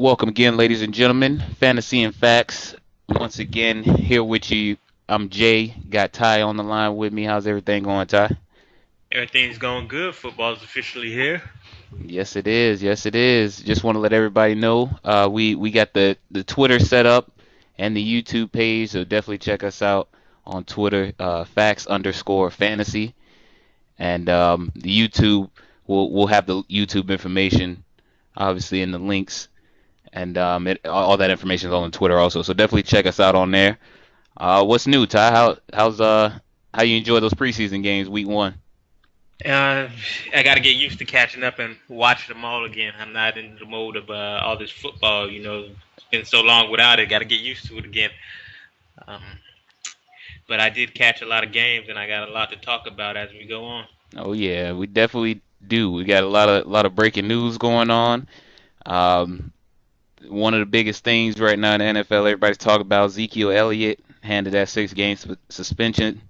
Welcome again, ladies and gentlemen. Fantasy and Facts. Once again, here with you. I'm Jay. Got Ty on the line with me. How's everything going, Ty? Everything's going good. Football's officially here. Yes, it is. Yes, it is. Just want to let everybody know we got the Twitter set up and the YouTube page, so definitely check us out on Twitter, facts_fantasy, and the YouTube. We'll have the YouTube information obviously in the links, and all that information is on Twitter also. So definitely check us out on there. What's new, Ty? How you enjoy those preseason games, week one? Uh, I got to get used to catching up and watching them all again. I'm not in the mode of all this football. It's been so long without it. Got to get used to it again. Um, but I did catch a lot of games, and I got a lot to talk about as we go on. Oh yeah, we definitely do. We got a lot of breaking news going on. Um, One of the biggest things right now in the NFL, everybody's talking about Ezekiel Elliott handed that 6 game suspension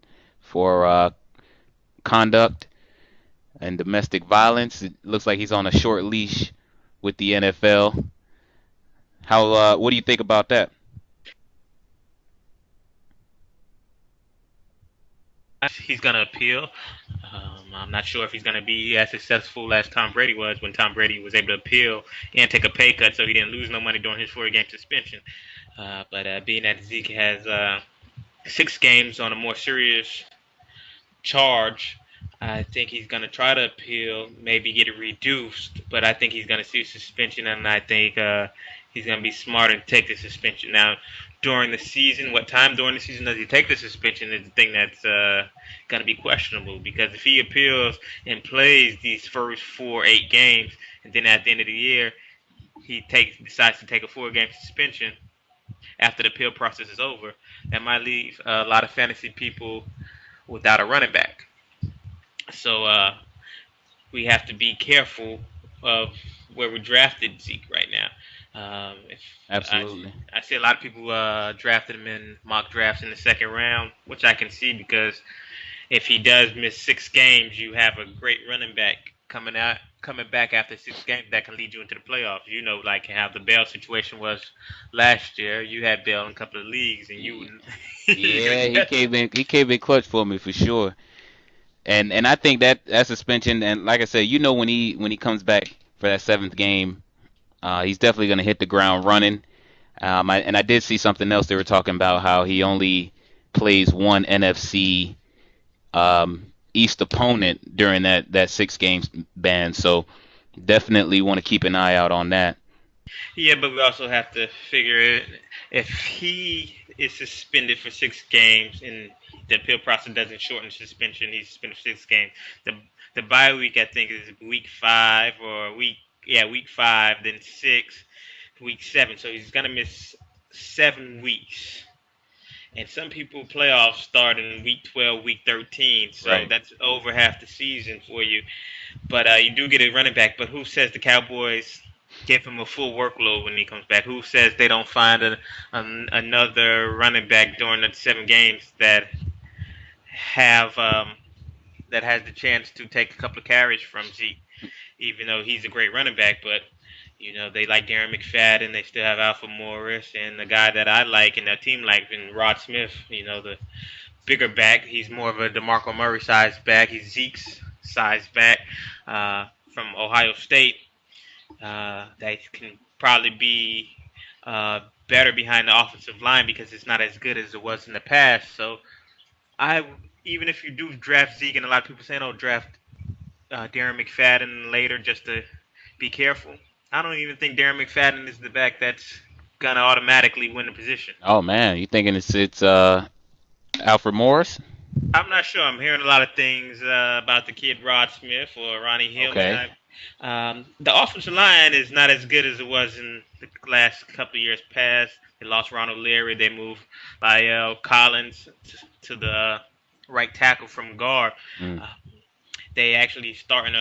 for conduct and domestic violence. It looks like he's on a short leash with the NFL. What do you think about that? He's going to appeal. I'm not sure if he's going to be as successful as Tom Brady was when Tom Brady was able to appeal and take a pay cut, so he didn't lose no money during his 4-game suspension. But being that Zeke has 6 games on a more serious charge, I think he's going to try to appeal, maybe get it reduced, but I think he's going to see suspension, and I think he's going to be smart and take the suspension. Now, during the season, what time during the season does he take the suspension is the thing that's going to be questionable, because if he appeals and plays these first 8 games, and then at the end of the year, decides to take a 4-game suspension after the appeal process is over, that might leave a lot of fantasy people without a running back. So we have to be careful of where we drafted Zeke right now. If I, Absolutely. I see a lot of people drafted him in mock drafts in the second round, which I can see, because if he does miss 6 games, you have a great running back coming back after 6 games that can lead you into the playoffs. Like how the Bell situation was last year. You had Bell in a couple of leagues, and you Yeah, he came in clutch for me for sure. And I think that suspension, and like I said, when he comes back for that seventh game, he's definitely going to hit the ground running. And I did see something else. They were talking about how he only plays one NFC East opponent during that 6 games ban. So definitely want to keep an eye out on that. Yeah, but we also have to figure it. If he is suspended for 6 games and the appeal process doesn't shorten suspension, he's suspended for 6 games. The the bye week, I think, is week 5 or week 5, then 6, week 7. So he's gonna miss 7 weeks. And some people playoffs start in week 12, week 13. So Right. that's over half the season for you. But you do get a running back. But who says the Cowboys give him a full workload when he comes back? Who says they don't find another running back during the 7 games have that has the chance to take a couple of carries from Zeke, even though he's a great running back? But they like Darren McFadden. They still have Alpha Morris and the guy that I like and their team like, and Rod Smith. The bigger back. He's more of a DeMarco Murray sized back. He's Zeke's sized back from Ohio State. That can probably be better behind the offensive line because it's not as good as it was in the past. So I, even if you do draft Zeke, and a lot of people saying, "Oh, draft Darren McFadden later just to be careful." I don't even think Darren McFadden is the back that's gonna automatically win the position. Oh man, you thinking it's Alfred Morris? I'm not sure. I'm hearing a lot of things about the kid Rod Smith or Ronnie Hillman. Okay. The offensive line is not as good as it was in the last couple of years past. They lost Ronald Leary. They moved Lyle Collins to the right tackle from guard. Mm. Uh, they actually starting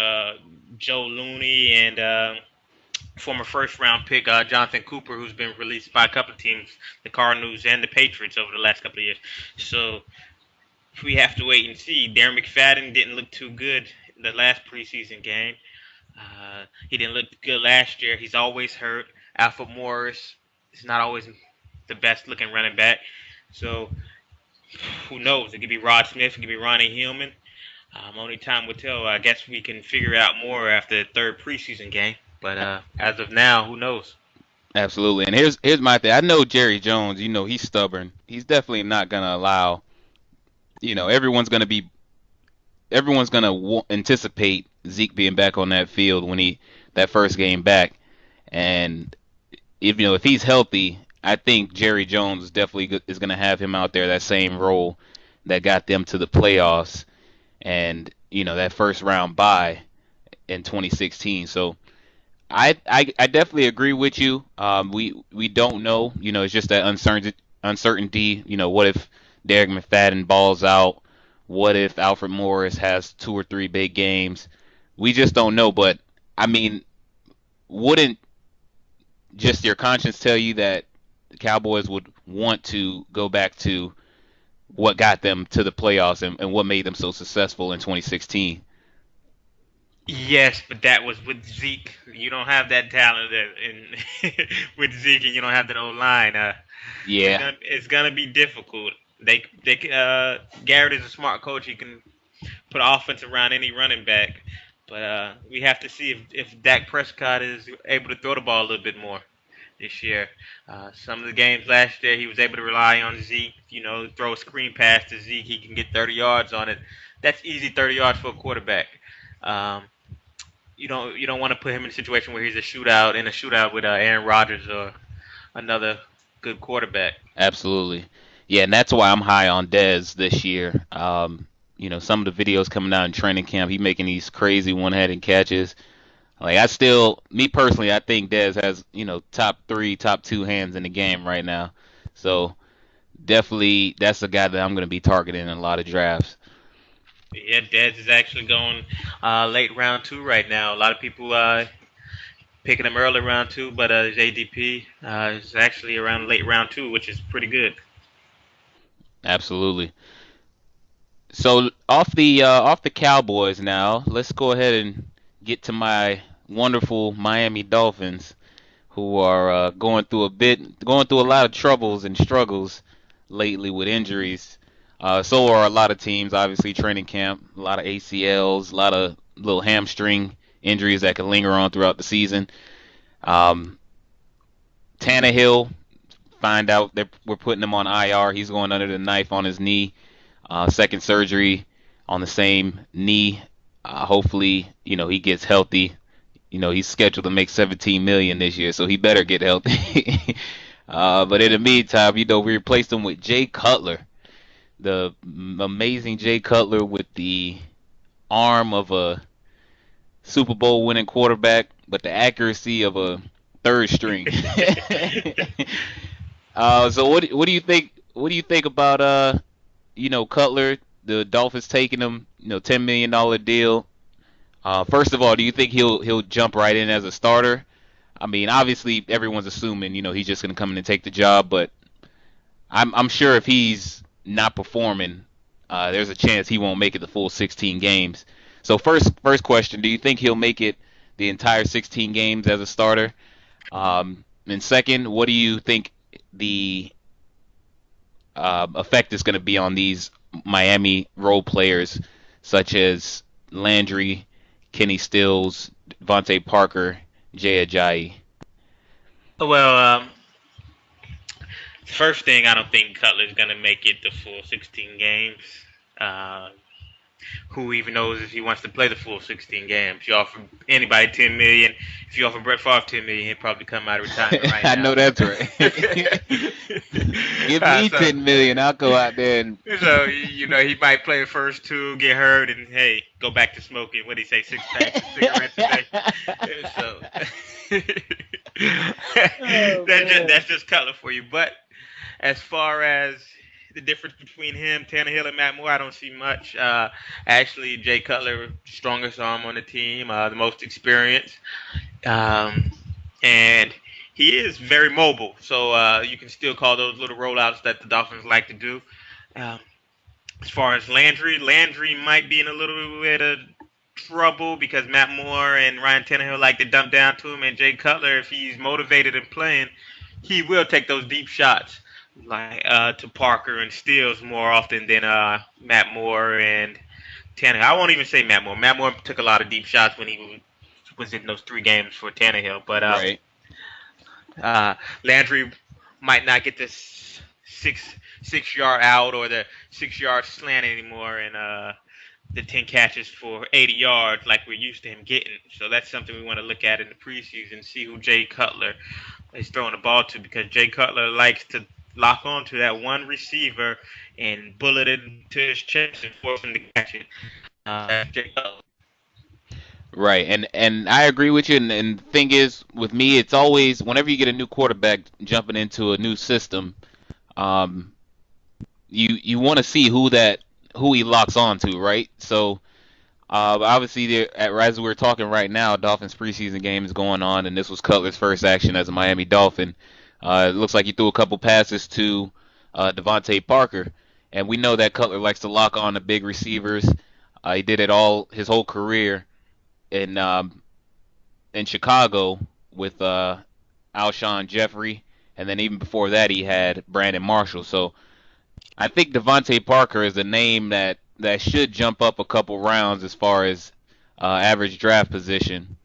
Joe Looney and former first round pick Jonathan Cooper, who's been released by a couple of teams, the Cardinals and the Patriots over the last couple of years. So we have to wait and see. Darren McFadden didn't look too good in the last preseason game. He didn't look good last year. He's always hurt. Alfred Morris is not always the best looking running back. So who knows? It could be Rod Smith, it could be Ronnie Hillman. Only time will tell. I guess we can figure out more after the third preseason game. But as of now, who knows? Absolutely. And here's my thing. I know Jerry Jones. He's stubborn. He's definitely not gonna allow. Everyone's gonna anticipate Zeke being back on that field when he that first game back. And if he's healthy, I think Jerry Jones definitely is gonna have him out there that same role that got them to the playoffs and that first round bye in 2016. So I definitely agree with you. We don't know. It's just that uncertainty. What if Derek McFadden balls out? What if Alfred Morris has two or three big games? We just don't know. But I mean, wouldn't just your conscience tell you that the Cowboys would want to go back to what got them to the playoffs and what made them so successful in 2016? Yes, but that was with Zeke. You don't have that talent with Zeke, and you don't have that old line. Yeah, It's gonna be difficult. Garrett is a smart coach. He can put offense around any running back, but we have to see if Dak Prescott is able to throw the ball a little bit more this year. Some of the games last year, he was able to rely on Zeke. Throw a screen pass to Zeke, he can get 30 yards on it. That's easy 30 yards for a quarterback. Um, you don't want to put him in a situation where he's in a shootout with Aaron Rodgers or another good quarterback. absolutely. Yeah, and that's why I'm high on Dez this year. Some of the videos coming out in training camp, he making these crazy one-handed catches. Like me personally, I think Dez has top three, top two hands in the game right now. So definitely, that's a guy that I'm going to be targeting in a lot of drafts. Yeah, Dez is actually going late round two right now. A lot of people picking him early round two, but his ADP is actually around late round two, which is pretty good. Absolutely. So off the Cowboys now, let's go ahead and get to my wonderful Miami Dolphins, who are going through a lot of troubles and struggles lately with injuries. So are a lot of teams, obviously training camp, a lot of ACLs, a lot of little hamstring injuries that can linger on throughout the season. Um, Tannehill, find out that we're putting him on IR. He's going under the knife on his knee. Second surgery on the same knee. Hopefully, he gets healthy. He's scheduled to make 17 million this year, so he better get healthy. But in the meantime, we replaced him with Jay Cutler, the amazing Jay Cutler with the arm of a Super Bowl winning quarterback, but the accuracy of a third string. So what do you think? What do you think about Cutler? The Dolphins taking him, $10 million deal. First of all, do you think he'll jump right in as a starter? I mean, obviously everyone's assuming he's just gonna come in and take the job, but I'm sure if he's not performing, there's a chance he won't make it the full 16 games. So first question, do you think he'll make it the entire 16 games as a starter? And second, what do you think the effect is going to be on these Miami role players such as Landry, Kenny Stills, Devontae Parker, Jay Ajayi? Well, first thing, I don't think Cutler's gonna make it the full 16 games. Uh, who even knows if he wants to play the full 16 games? You offer anybody 10 million. If you offer Brett Favre 10 million, he'd probably come out of retirement right I now. know that's right. Give me 10 million, I'll go out there and So he might play the first two, get hurt, and hey, go back to smoking. What do you say, 6 packs of cigarettes a day? So Oh man. that's just Cutler for you. But as far as the difference between him, Tannehill, and Matt Moore, I don't see much. Actually, Jay Cutler, strongest arm on the team, the most experienced, um, and he is very mobile. So you can still call those little rollouts that the Dolphins like to do. Um, as far as Landry might be in a little bit of trouble because Matt Moore and Ryan Tannehill like to dump down to him, and Jay Cutler, if he's motivated and playing, he will take those deep shots like to Parker and Steals more often than Matt Moore and Tannehill. I won't even say Matt Moore. Matt Moore took a lot of deep shots when he was in those 3 games for Tannehill, but Right. Landry might not get this six yard out or the 6 yard slant anymore, and the 10 catches for 80 yards like we're used to him getting. So that's something we want to look at in the preseason, see who Jay Cutler is throwing the ball to because Jay Cutler likes to lock on to that one receiver and bullet it to his chest and force him to catch it. That's Jay Cutler. Right. And I agree with you. And the thing is, with me, it's always whenever you get a new quarterback jumping into a new system, um, you want to see who he locks on to, right? So obviously, as we're talking right now, Dolphins preseason game is going on, and this was Cutler's first action as a Miami Dolphin. It looks like he threw a couple passes to Devontae Parker, and we know that Cutler likes to lock on to big receivers. He did it all his whole career in Chicago with Alshon Jeffrey, and then even before that, he had Brandon Marshall. So I think Devontae Parker is a name that should jump up a couple rounds as far as average draft position.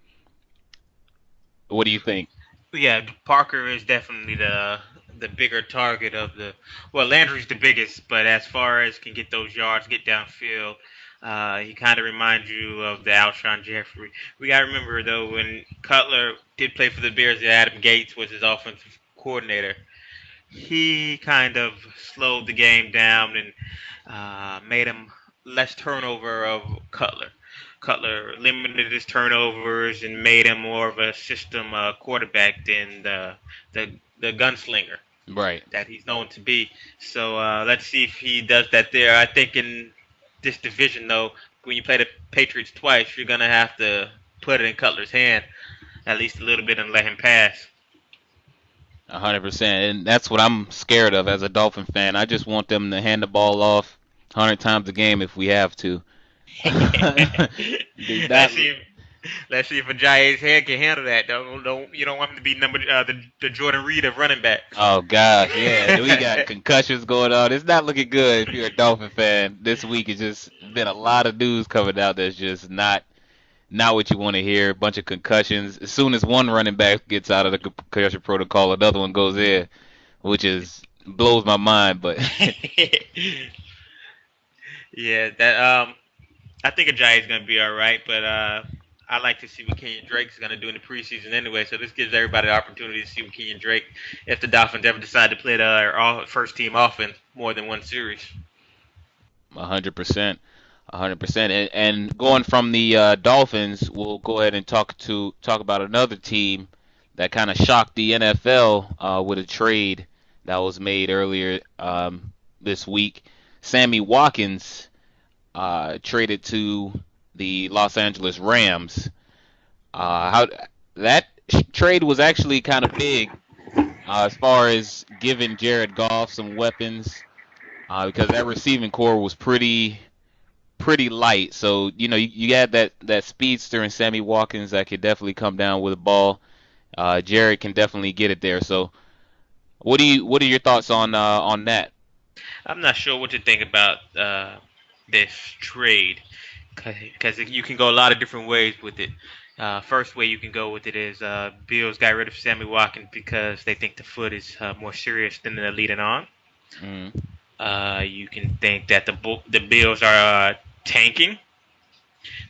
What do you think? Yeah, Parker is definitely the bigger target of the. Well, Landry's the biggest, but as far as can get those yards, get downfield, he kind of reminds you of the Alshon Jeffrey. We got to remember though when Cutler did play for the Bears, that Adam Gates was his offensive coordinator. He kind of slowed the game down and made him less turnover of Cutler. Cutler limited his turnovers and made him more of a system quarterback than the gunslinger Right. that he's known to be. So let's see if he does that there. I think in this division, though, when you play the Patriots twice, you're gonna have to put it in Cutler's hand at least a little bit and let him pass. 100%. And that's what I'm scared of as a Dolphin fan. I just want them to hand the ball off 100 times a game if we have to. Do not. let's see. If, let's see if Ajayi's head can handle that. Don't you don't want him to be the Jordan Reed of running backs. Oh gosh, yeah, we got concussions going on. It's not looking good if you're a Dolphin fan. This week it's just been a lot of news coming out that's just not what you want to hear. A bunch of concussions. As soon as one running back gets out of the concussion protocol, another one goes in, which is blows my mind. But Yeah, that I think Ajayi's gonna be all right, but I like to see what Kenyon Drake's gonna do in the preseason anyway. So this gives everybody the opportunity to see what Kenyon Drake, if the Dolphins ever decide to play the first team offense more than one series. 100%, 100%. And going from the Dolphins, we'll go ahead and talk about another team that kind of shocked the NFL with a trade that was made earlier this week. Sammy Watkins traded to the Los Angeles Rams. How that trade was actually kind of big as far as giving Jared Goff some weapons because that receiving core was pretty light. So you had that speedster in Sammy Watkins that could definitely come down with a ball. Jared can definitely get it there. So what are your thoughts on that? I'm not sure what to think about this trade because you can go a lot of different ways with it. First way you can go with it is Bills got rid of Sammy Watkins because they think the foot is more serious than they're leading on. Mm, You can think that the Bills are tanking.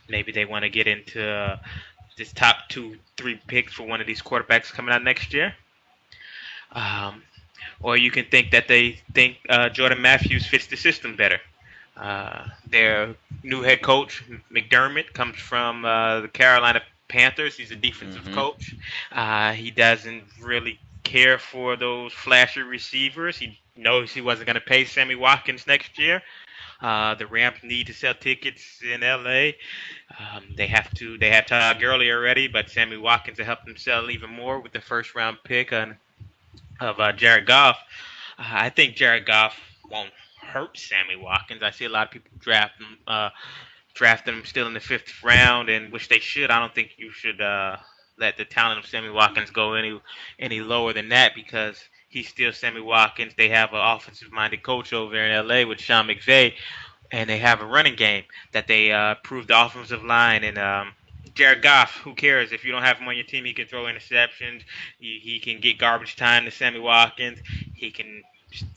Maybe they want to get into this top 2, 3 picks for one of these quarterbacks coming out next year. Um, or you can think that they think Jordan Matthews fits the system better. Their new head coach McDermott comes from the Carolina Panthers. He's a defensive hmm coach. He doesn't really care for those flashy receivers. He knows he wasn't going to pay Sammy Watkins next year. The Rams need to sell tickets in LA. They have Todd Gurley already, but Sammy Watkins will help them sell even more with the first round pick of Jared Goff. I think Jared Goff won't hurt Sammy Watkins. I see a lot of people draft him draft them still in the fifth round, and which they should. I don't think you should let the talent of Sammy Watkins go any lower than that because he's still Sammy Watkins. They have an offensive-minded coach over in L.A. with Sean McVay, and they have a running game that they improved the offensive line and. Jared Goff, who cares? If you don't have him on your team, he can throw interceptions. He can get garbage time to Sammy Watkins. He can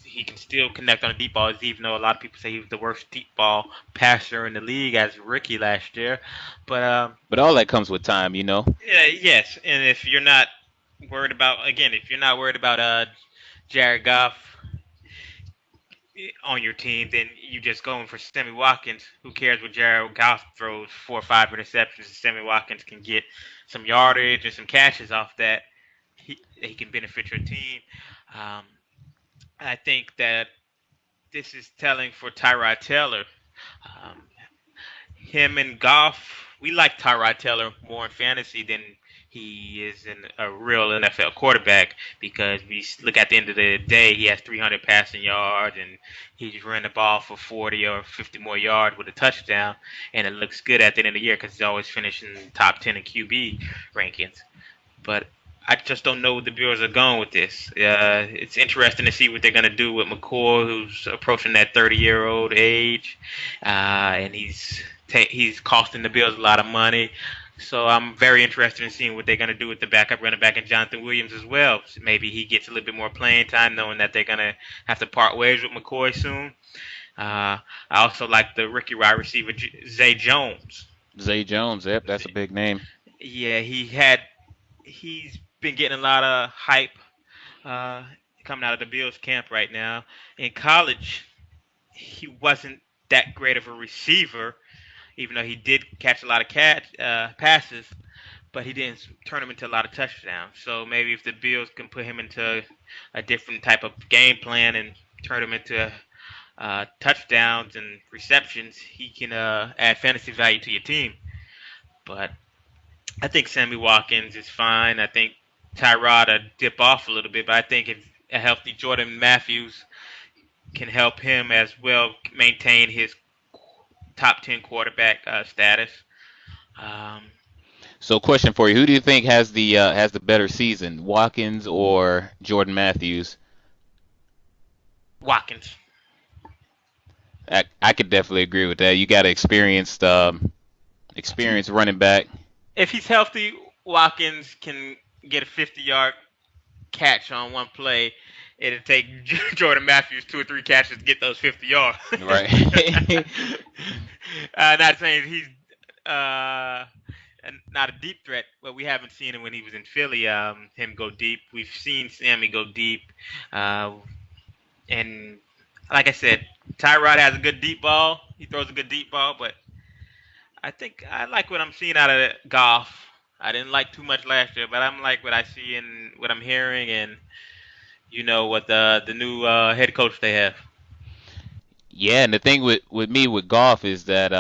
he can still connect on the deep balls, even though a lot of people say he was the worst deep ball passer in the league as a rookie last year. But But all that comes with time, you know. yeah, yes, and if you're not worried about again, if you're not worried about Jared Goff on your team, then you just going for Sammy Watkins. Who cares what Jared Goff throws 4 or 5 interceptions? Sammy Watkins can get some yardage and some catches off that. He can benefit your team. Um, I think that this is telling for Tyrod Taylor. Um, him and Goff, we like Tyrod Taylor more in fantasy than he is in a real NFL quarterback because we look at the end of the day, he has 300 passing yards and he's run the ball for 40 or 50 more yards with a touchdown, and it looks good at the end of the year because he's always finishing top 10 in QB rankings. But I just don't know where the Bills are going with this. It's interesting to see what they're going to do with McCoy, who's approaching that 30-year-old age, and he's costing the Bills a lot of money. So I'm very interested in seeing what they're going to do with the backup running back and Jonathan Williams as well. So maybe he gets a little bit more playing time, knowing that they're going to have to part ways with McCoy soon. I also like the rookie wide receiver Zay Jones. Zay Jones, yep, that's a big name. Yeah, he's been getting a lot of hype uh, coming out of the Bills camp right now. In college, he wasn't that great of a receiver, even though he did catch a lot of passes, but he didn't turn him into a lot of touchdowns. So maybe if the Bills can put him into a different type of game plan and turn him into touchdowns and receptions, he can add fantasy value to your team. But I think Sammy Watkins is fine. I think Tyrod dip off a little bit, but I think if a healthy Jordan Matthews can help him as well maintain his top 10 quarterback status. Um, So, question for you: who do you think has the better season, Watkins or Jordan Matthews? Watkins. I could definitely agree with that. You got an experienced running back. If he's healthy, Watkins can get a 50-yard catch on one play. It'll take Jordan Matthews 2 or 3 catches to get those 50 yards. Right. Not saying he's uh, not a deep threat, but we haven't seen him when he was in Philly. Him go deep. We've seen Sammy go deep, uh, and like I said, Tyrod has a good deep ball. He throws a good deep ball, but I think I like what I'm seeing out of Goff. I didn't like too much last year, but I'm like what I see and what I'm hearing, and what the new head coach they have. Yeah, and the thing with me with golf is that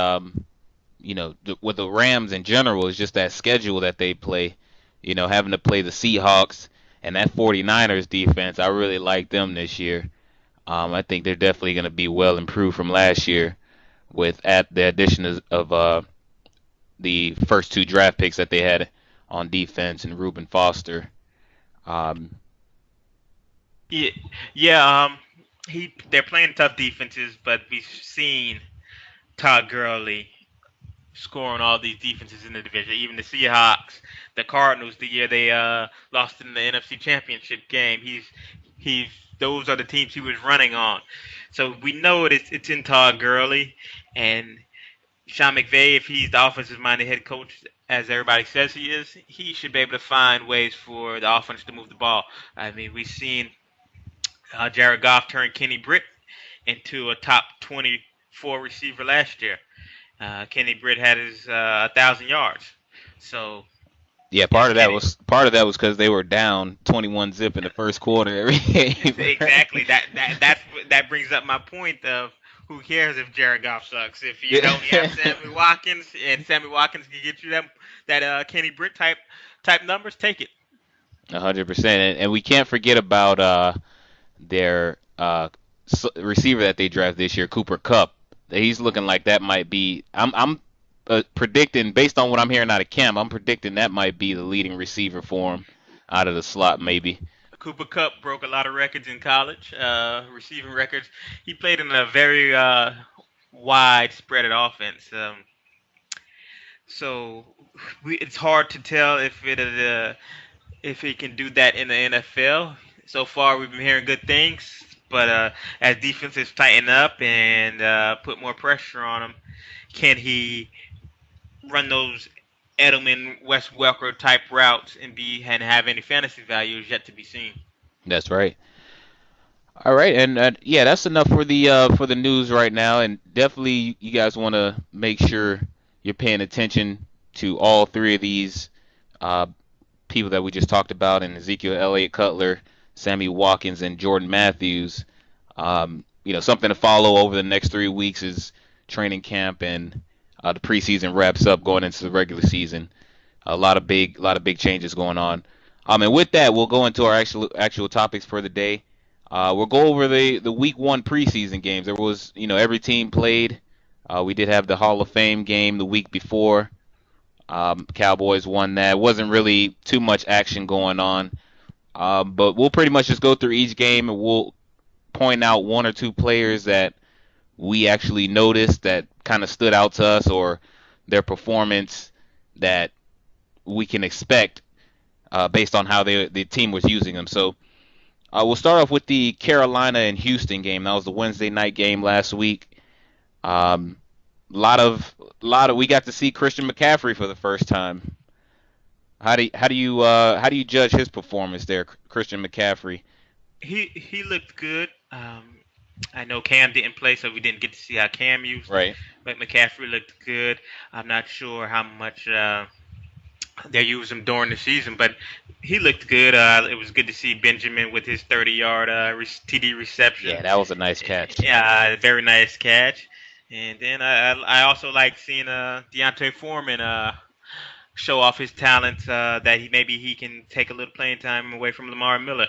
with the Rams in general is just that schedule that they play. Having to play the Seahawks and that 49ers defense, I really like them this year. I think they're definitely going to be well improved from last year with at the addition of the first two draft picks that they had on defense and Reuben Foster. Um, Yeah, yeah. They're playing tough defenses, but we've seen Todd Gurley scoring all these defenses in the division. Even the Seahawks, the Cardinals, the year they lost in the NFC Championship game. He's those are the teams he was running on. So we know it's in Todd Gurley and Sean McVay. If he's the offensive-minded head coach, as everybody says he is, he should be able to find ways for the offense to move the ball. I mean, we've seen Jared Goff turn Kenny Britt into a top 24 receiver last year. Kenny Britt had his 1,000 yards. So yeah, if Kenny, part of that was because they were down 21 zip in the first quarter every game. exactly that brings up my point of who cares if Jared Goff sucks if you don't have Sammy Watkins and Sammy Watkins can get you that Kenny Britt type numbers. Take it. 100%, and we can't forget about their receiver that they drafted this year, Cooper Kupp. He's looking like that might be. I'm predicting based on what I'm hearing out of camp. I'm predicting that might be the leading receiver for him out of the slot, maybe. Cooper Cup broke a lot of records in college, receiving records. He played in a very widespread offense. So it's hard to tell if he can do that in the NFL. So far, we've been hearing good things, but as defenses tighten up and put more pressure on him, can he run those Edelman, Wes Welker type routes and have any fantasy value is yet to be seen. That's right. All right, and yeah, that's enough for the news right now. And definitely, you guys want to make sure you're paying attention to all three of these uh, people that we just talked about, and Ezekiel Elliott Cutler, Sammy Watkins, and Jordan Matthews. Something to follow over the next 3 weeks is training camp, and the preseason wraps up going into the regular season. A lot of big changes going on. And with that, we'll go into our actual topics for the day. We'll go over the week one preseason games. There was, every team played. We did have the Hall of Fame game the week before. Cowboys won that. Wasn't really too much action going on. But we'll pretty much just go through each game and we'll point out one or two players that we actually noticed that kind of stood out to us or their performance that we can expect based on how the team was using them. So we'll start off with the Carolina and Houston game. That was the Wednesday night game last week. Um, lot of we got to see Christian McCaffrey for the first time. How do you judge his performance there, Christian McCaffrey? He looked good. I know Cam didn't play, so we didn't get to see how Cam used him. Right. But McCaffrey looked good. I'm not sure how much they used him during the season, but he looked good. It was good to see Benjamin with his 30-yard TD reception. Yeah, that was a nice catch. Yeah, very nice catch. And then I also like seeing Deontay Foreman show off his talents that he can take a little playing time away from Lamar Miller.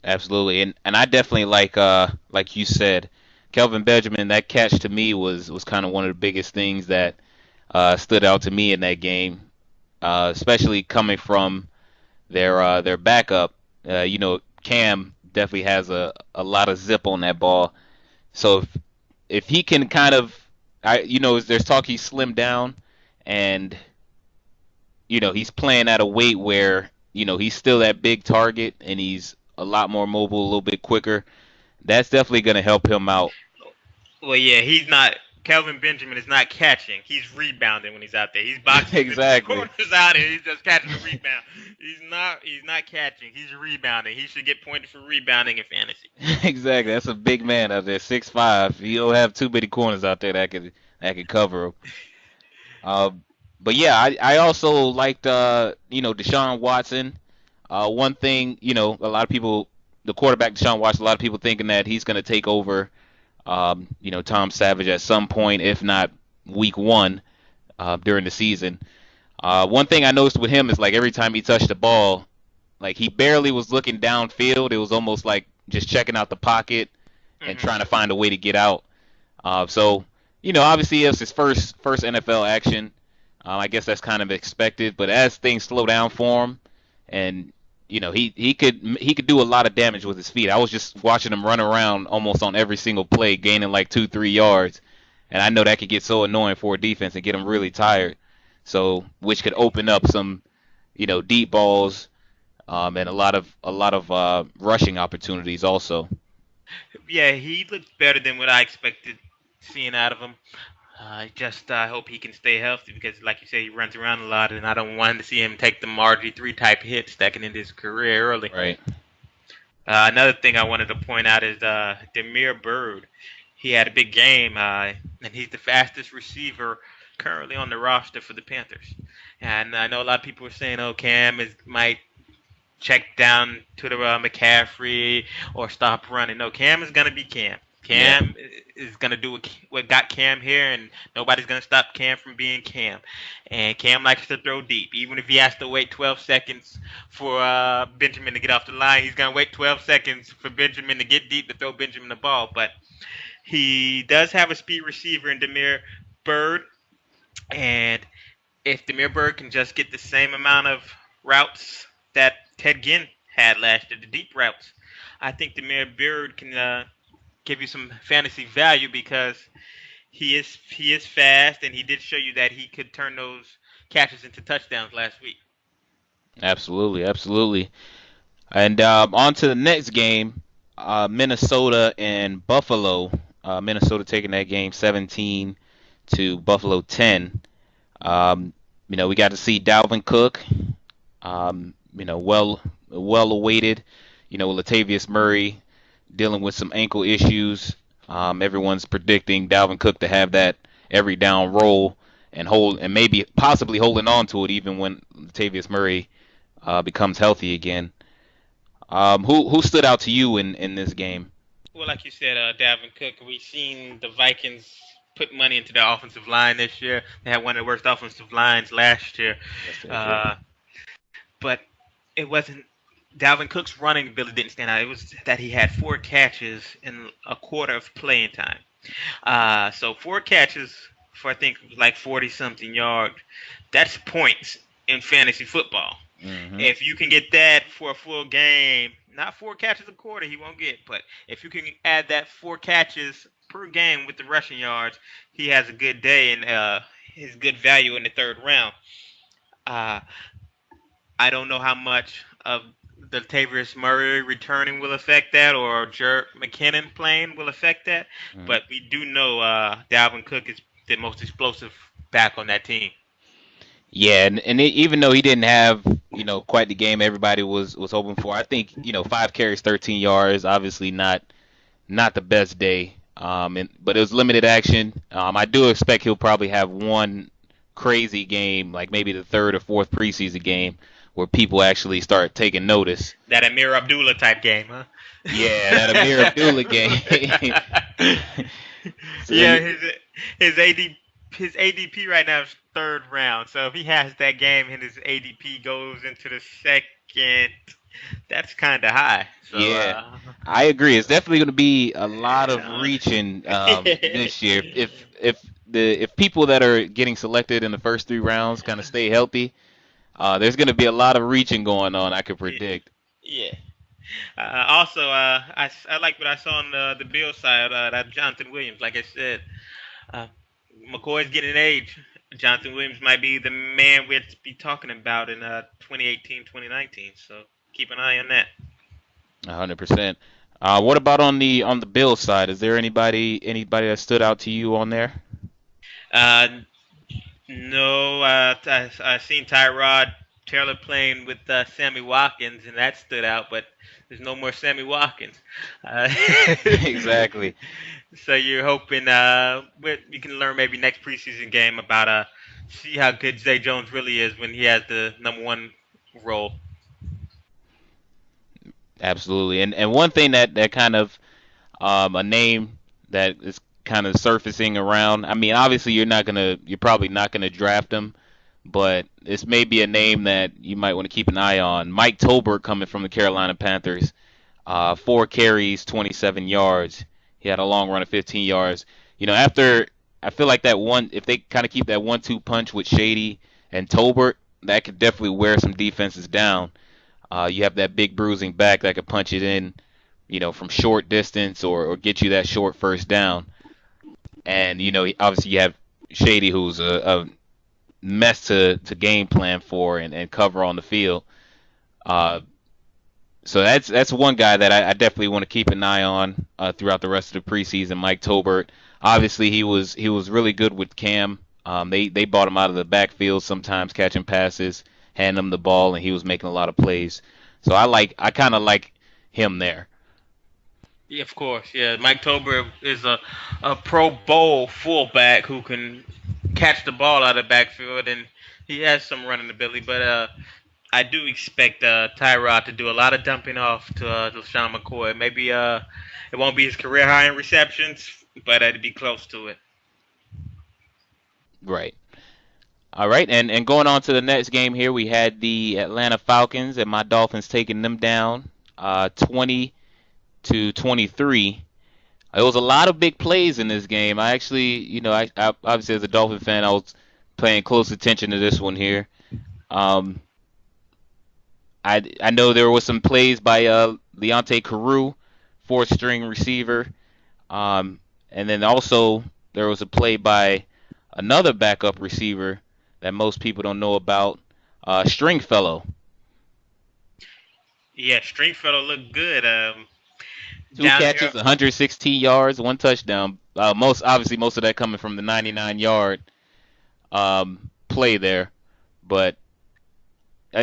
Absolutely, and I definitely like you said, Kelvin Benjamin. That catch to me was kind of one of the biggest things that stood out to me in that game, especially coming from their backup. Cam definitely has a lot of zip on that ball. So if he can kind of, there's talk he's slimmed down, and he's playing at a weight where he's still that big target, and he's a lot more mobile, a little bit quicker. That's definitely going to help him out. Well, yeah, he's not. Kelvin Benjamin is not catching. He's rebounding when he's out there. He's boxing the Exactly. corners out, and he's just catching the rebound. He's not. He's not catching. He's rebounding. He should get pointed for rebounding in fantasy. Exactly. That's a big man out there, 6'5". You don't have too many corners out there that could cover him. Uh, but yeah, I also liked Deshaun Watson. One thing, a lot of people, the quarterback Deshaun Watson, a lot of people thinking that he's going to take over, Tom Savage at some point, if not week one during the season. One thing I noticed with him is like every time he touched the ball, like he barely was looking downfield. It was almost like just checking out the pocket and Hmm. trying to find a way to get out. So obviously it's his first NFL action. I guess that's kind of expected. But as things slow down for him, and he could do a lot of damage with his feet. I was just watching him run around almost on every single play, gaining like 2-3 yards, and I know that could get so annoying for a defense and get them really tired. So which could open up some deep balls and a lot of rushing opportunities also. Yeah, he looked better than what I expected seeing out of him. I just hope he can stay healthy because, like you said, he runs around a lot, and I don't want to see him take the RG3 type hits that can end his career early. Right. Another thing I wanted to point out is Demir Bird. He had a big game, and he's the fastest receiver currently on the roster for the Panthers. And I know a lot of people are saying, "Oh, Cam might check down to the McCaffrey or stop running." No, Cam is gonna be Cam. Yeah. Cam is gonna do what got Cam here, and nobody's gonna stop Cam from being Cam. And Cam likes to throw deep, even if he has to wait 12 seconds for Benjamin to get off the line. He's gonna wait 12 seconds for Benjamin to get deep to throw Benjamin the ball. But he does have a speed receiver in Demir Bird. And if Demir Bird can just get the same amount of routes that Ted Ginn had last year, the deep routes, I think Demir Bird can give you some fantasy value because he is fast and he did show you that he could turn those catches into touchdowns last week. Absolutely, absolutely. And on to the next game, Minnesota and Buffalo. Minnesota taking that game 17 to Buffalo 10. Um, we got to see Dalvin Cook. Well awaited. Latavius Murray dealing with some ankle issues. Everyone's predicting Dalvin Cook to have that every down role and maybe possibly holding on to it even when Latavius Murray becomes healthy again. Who stood out to you in this game? Well, like you said, Dalvin Cook, we've seen the Vikings put money into their offensive line this year. They had one of the worst offensive lines last year. Yes, they did. Uh, but it wasn't Dalvin Cook's running ability didn't stand out. It was that he had 4 catches in a quarter of playing time. So 4 catches for I think like 40 something yards. That's points in fantasy football. Hmm. If you can get that for a full game, not 4 catches a quarter, he won't get. But if you can add that 4 catches per game with the rushing yards, he has a good day and his good value in the third round. Uh, I don't know how much of the Tavius Murray returning will affect that, or Jerk McKinnon playing will affect that. Hmm. But we do know Dalvin Cook is the most explosive back on that team. Yeah, even though he didn't have quite the game everybody was hoping for, I think 5 carries, 13 yards, obviously not the best day. But it was limited action. I do expect he'll probably have one crazy game, like maybe the third or fourth preseason game, where people actually start taking notice. That Amir Abdullah type game, huh? Yeah, that Amir Abdullah game. So Yeah, his ADP right now is third round. So if he has that game and his ADP goes into the second, that's kind of high. So yeah, I agree. It's definitely going to be a lot of uh, reaching this year. If people that are getting selected in the first 3 rounds kind of stay healthy, there's going to be a lot of reaching going on. I could predict. yeah. Also, I like what I saw on the Bill side. That Jonathan Williams, like I said, uh, McCoy's getting age. Jonathan Williams might be the man we'd be talking about in 2018, 2019. So keep an eye on that. 100%. What about on the Bills side? Is there anybody that stood out to you on there? Uh, no, I seen Tyrod Taylor playing with Sammy Watkins, and that stood out. But there's no more Sammy Watkins. Uh, Exactly. so you're hoping you can learn maybe next preseason game about see how good Zay Jones really is when he has the number one role. Absolutely. And one thing that kind of a name that is kind of surfacing around. I mean, obviously you're probably not gonna draft him, but this may be a name that you might want to keep an eye on. Mike Tolbert coming from the Carolina Panthers, 4 carries, 27 yards. He had a long run of 15 yards. After I feel like that one, if they kind of keep that 1-2 punch with Shady and Tolbert, that could definitely wear some defenses down. You have that big bruising back that could punch it in, from short distance or get you that short first down. And obviously you have Shady, who's a mess to game plan for and cover on the field. Uh, so that's one guy that I definitely want to keep an eye on throughout the rest of the preseason. Mike Tolbert, obviously he was really good with Cam. They bought him out of the backfield sometimes, catching passes, handing him the ball, and he was making a lot of plays. So I kind of like him there. Yeah, of course. Yeah, Mike Tober is a Pro Bowl fullback who can catch the ball out of the backfield, and he has some running ability. But I do expect Tyrod to do a lot of dumping off to LaShawn McCoy. Maybe it won't be his career high in receptions, but it'd be close to it. Right. All right, and going on to the next game here, we had the Atlanta Falcons and my Dolphins taking them down, 20-23. There was a lot of big plays in this game. I actually, I obviously as a Dolphin fan, I was paying close attention to this one here. Um, I know there was some plays by Leonte Carew, fourth string receiver. Um, and then also there was a play by another backup receiver that most people don't know about, Stringfellow. Yeah, Stringfellow looked good. Two Down here. catches, 116 yards, one touchdown. Most of that coming from the 99-yard play there. But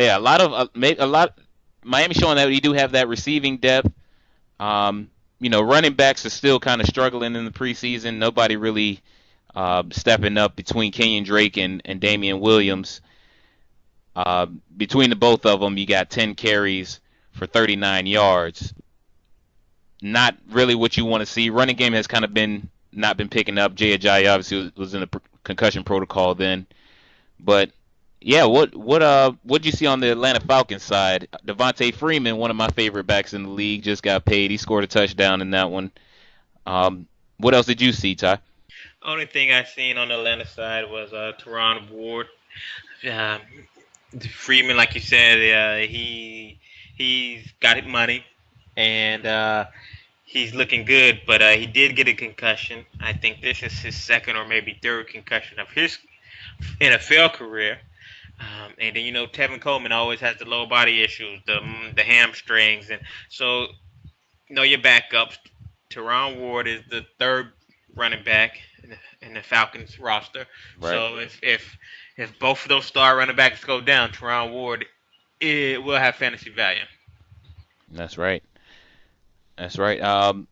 yeah, a lot. Miami showing that we do have that receiving depth. Running backs are still kind of struggling in the preseason. Nobody really stepping up between Kenyon Drake and Damian Williams. Between the both of them, you got 10 carries for 39 yards. Not really what you want to see. Running game has kind of been not been picking up. Jay Ajayi obviously was in a concussion protocol then, but yeah, what you see on the Atlanta Falcons side? Devontae Freeman, one of my favorite backs in the league, just got paid. He scored a touchdown in that one. What else did you see, Ty? Only thing I seen on the Atlanta side was Teron Ward. Um, Freeman, like you said, he's got money, and he's looking good. But he did get a concussion. I think this is his second or maybe third concussion of his NFL career. And then Tevin Coleman always has the low body issues, the hamstrings, and so know your backups. Teron Ward is the third running back in the Falcons roster. Right. So if both of those star running backs go down, Teron Ward it will have fantasy value. That's right. That's right.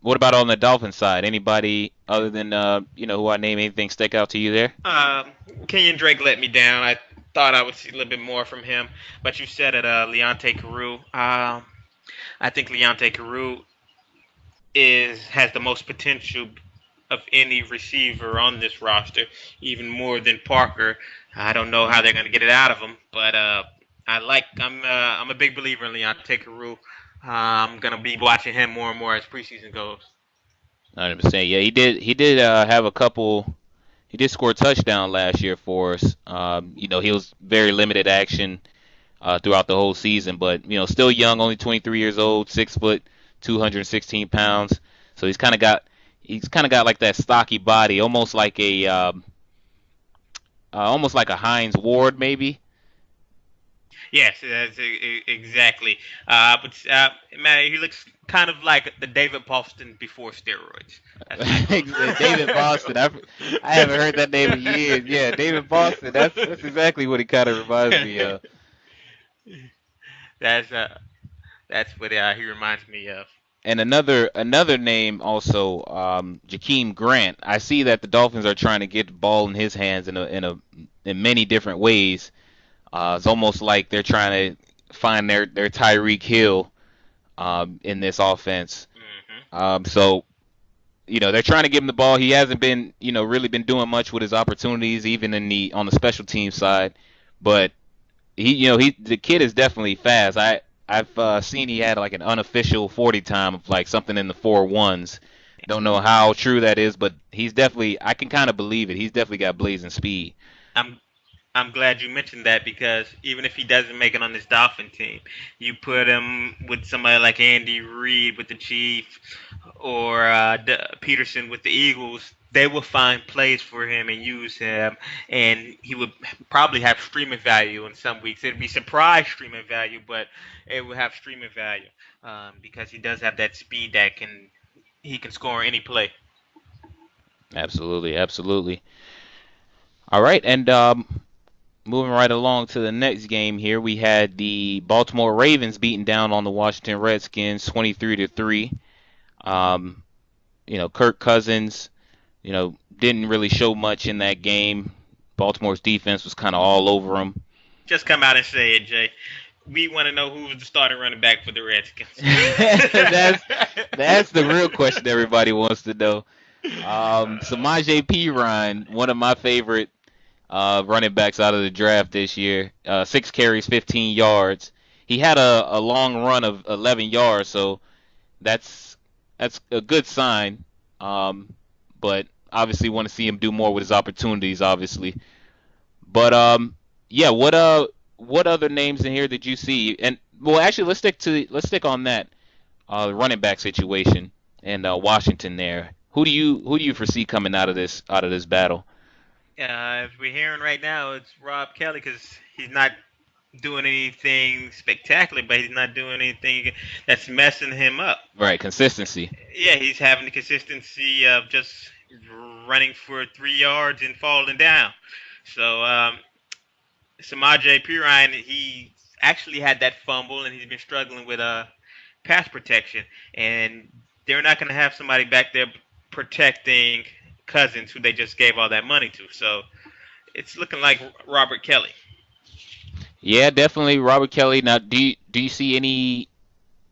What about on the Dolphins side? Anybody other than who I name, anything stick out to you there? Kenyon Drake let me down. I thought I would see a little bit more from him, but you said it, Leonte Carew. I think Leonte Carew is has the most potential of any receiver on this roster, even more than Parker. I don't know how they're going to get it out of him, but I'm a big believer in Leonte Carew. I'm going to be watching him more and more as preseason goes. 100%. Yeah, he did have a couple. He did score a touchdown last year for us. He was very limited action throughout the whole season, but still young, only 23 years old, 6 foot, 216 pounds. So he's kind of got like that stocky body, almost like a Heinz Ward maybe. Yes, that's exactly. But man, he looks kind of like the David Boston before steroids. That's how he David Boston. I haven't heard that name in years. Yeah, David Boston. That's exactly what he kind of reminds me of. looks. that's that's what he reminds me of. And another name also, Jakeem Grant. I see that the Dolphins are trying to get the ball in his hands in many different ways. It's almost like they're trying to find their Tyreek Hill in this offense. Hmm. So they're trying to give him the ball. He hasn't been really been doing much with his opportunities, even on the special team side. But the kid is definitely fast. I've seen he had like an unofficial 40 time of like something in the 4.1s. Don't know how true that is, but he's definitely, I can kind of believe it. He's definitely got blazing speed. I'm I'm glad you mentioned that because even if he doesn't make it on this Dolphin team, you put him with somebody like Andy Reid with the Chiefs or Peterson with the Eagles. They will find plays for him and use him, and he would probably have streaming value in some weeks. It'd be surprise streaming value, but it would have streaming value because he does have that speed that he can score any play. Absolutely, absolutely. All right, and moving right along to the next game here, we had the Baltimore Ravens beating down on the Washington Redskins 23-3. Um, Kirk Cousins, didn't really show much in that game. Baltimore's defense was kind of all over him. Just come out and say it, Jay. We want to know who was the starting running back for the Redskins. that's the real question everybody wants to know. Samaje Perine, one of my favorite running backs out of the draft this year. 6 carries, 15 yards. He had a long run of 11 yards, so that's a good sign. But obviously want to see him do more with his opportunities, obviously. But yeah, what other names in here did you see? And well, actually, let's stick on that the running back situation and Washington there. Who do you foresee coming out of this battle? If we're hearing right now, it's Rob Kelly because he's not doing anything spectacular, but he's not doing anything that's messing him up. Right, consistency. Yeah, he's having the consistency of just running for 3 yards and falling down. So Samaje Perine, he actually had that fumble, and he's been struggling with pass protection, and they're not going to have somebody back there protecting Cousins, who they just gave all that money to. So it's looking like Robert Kelly. Yeah, definitely Robert Kelly. Now, do you see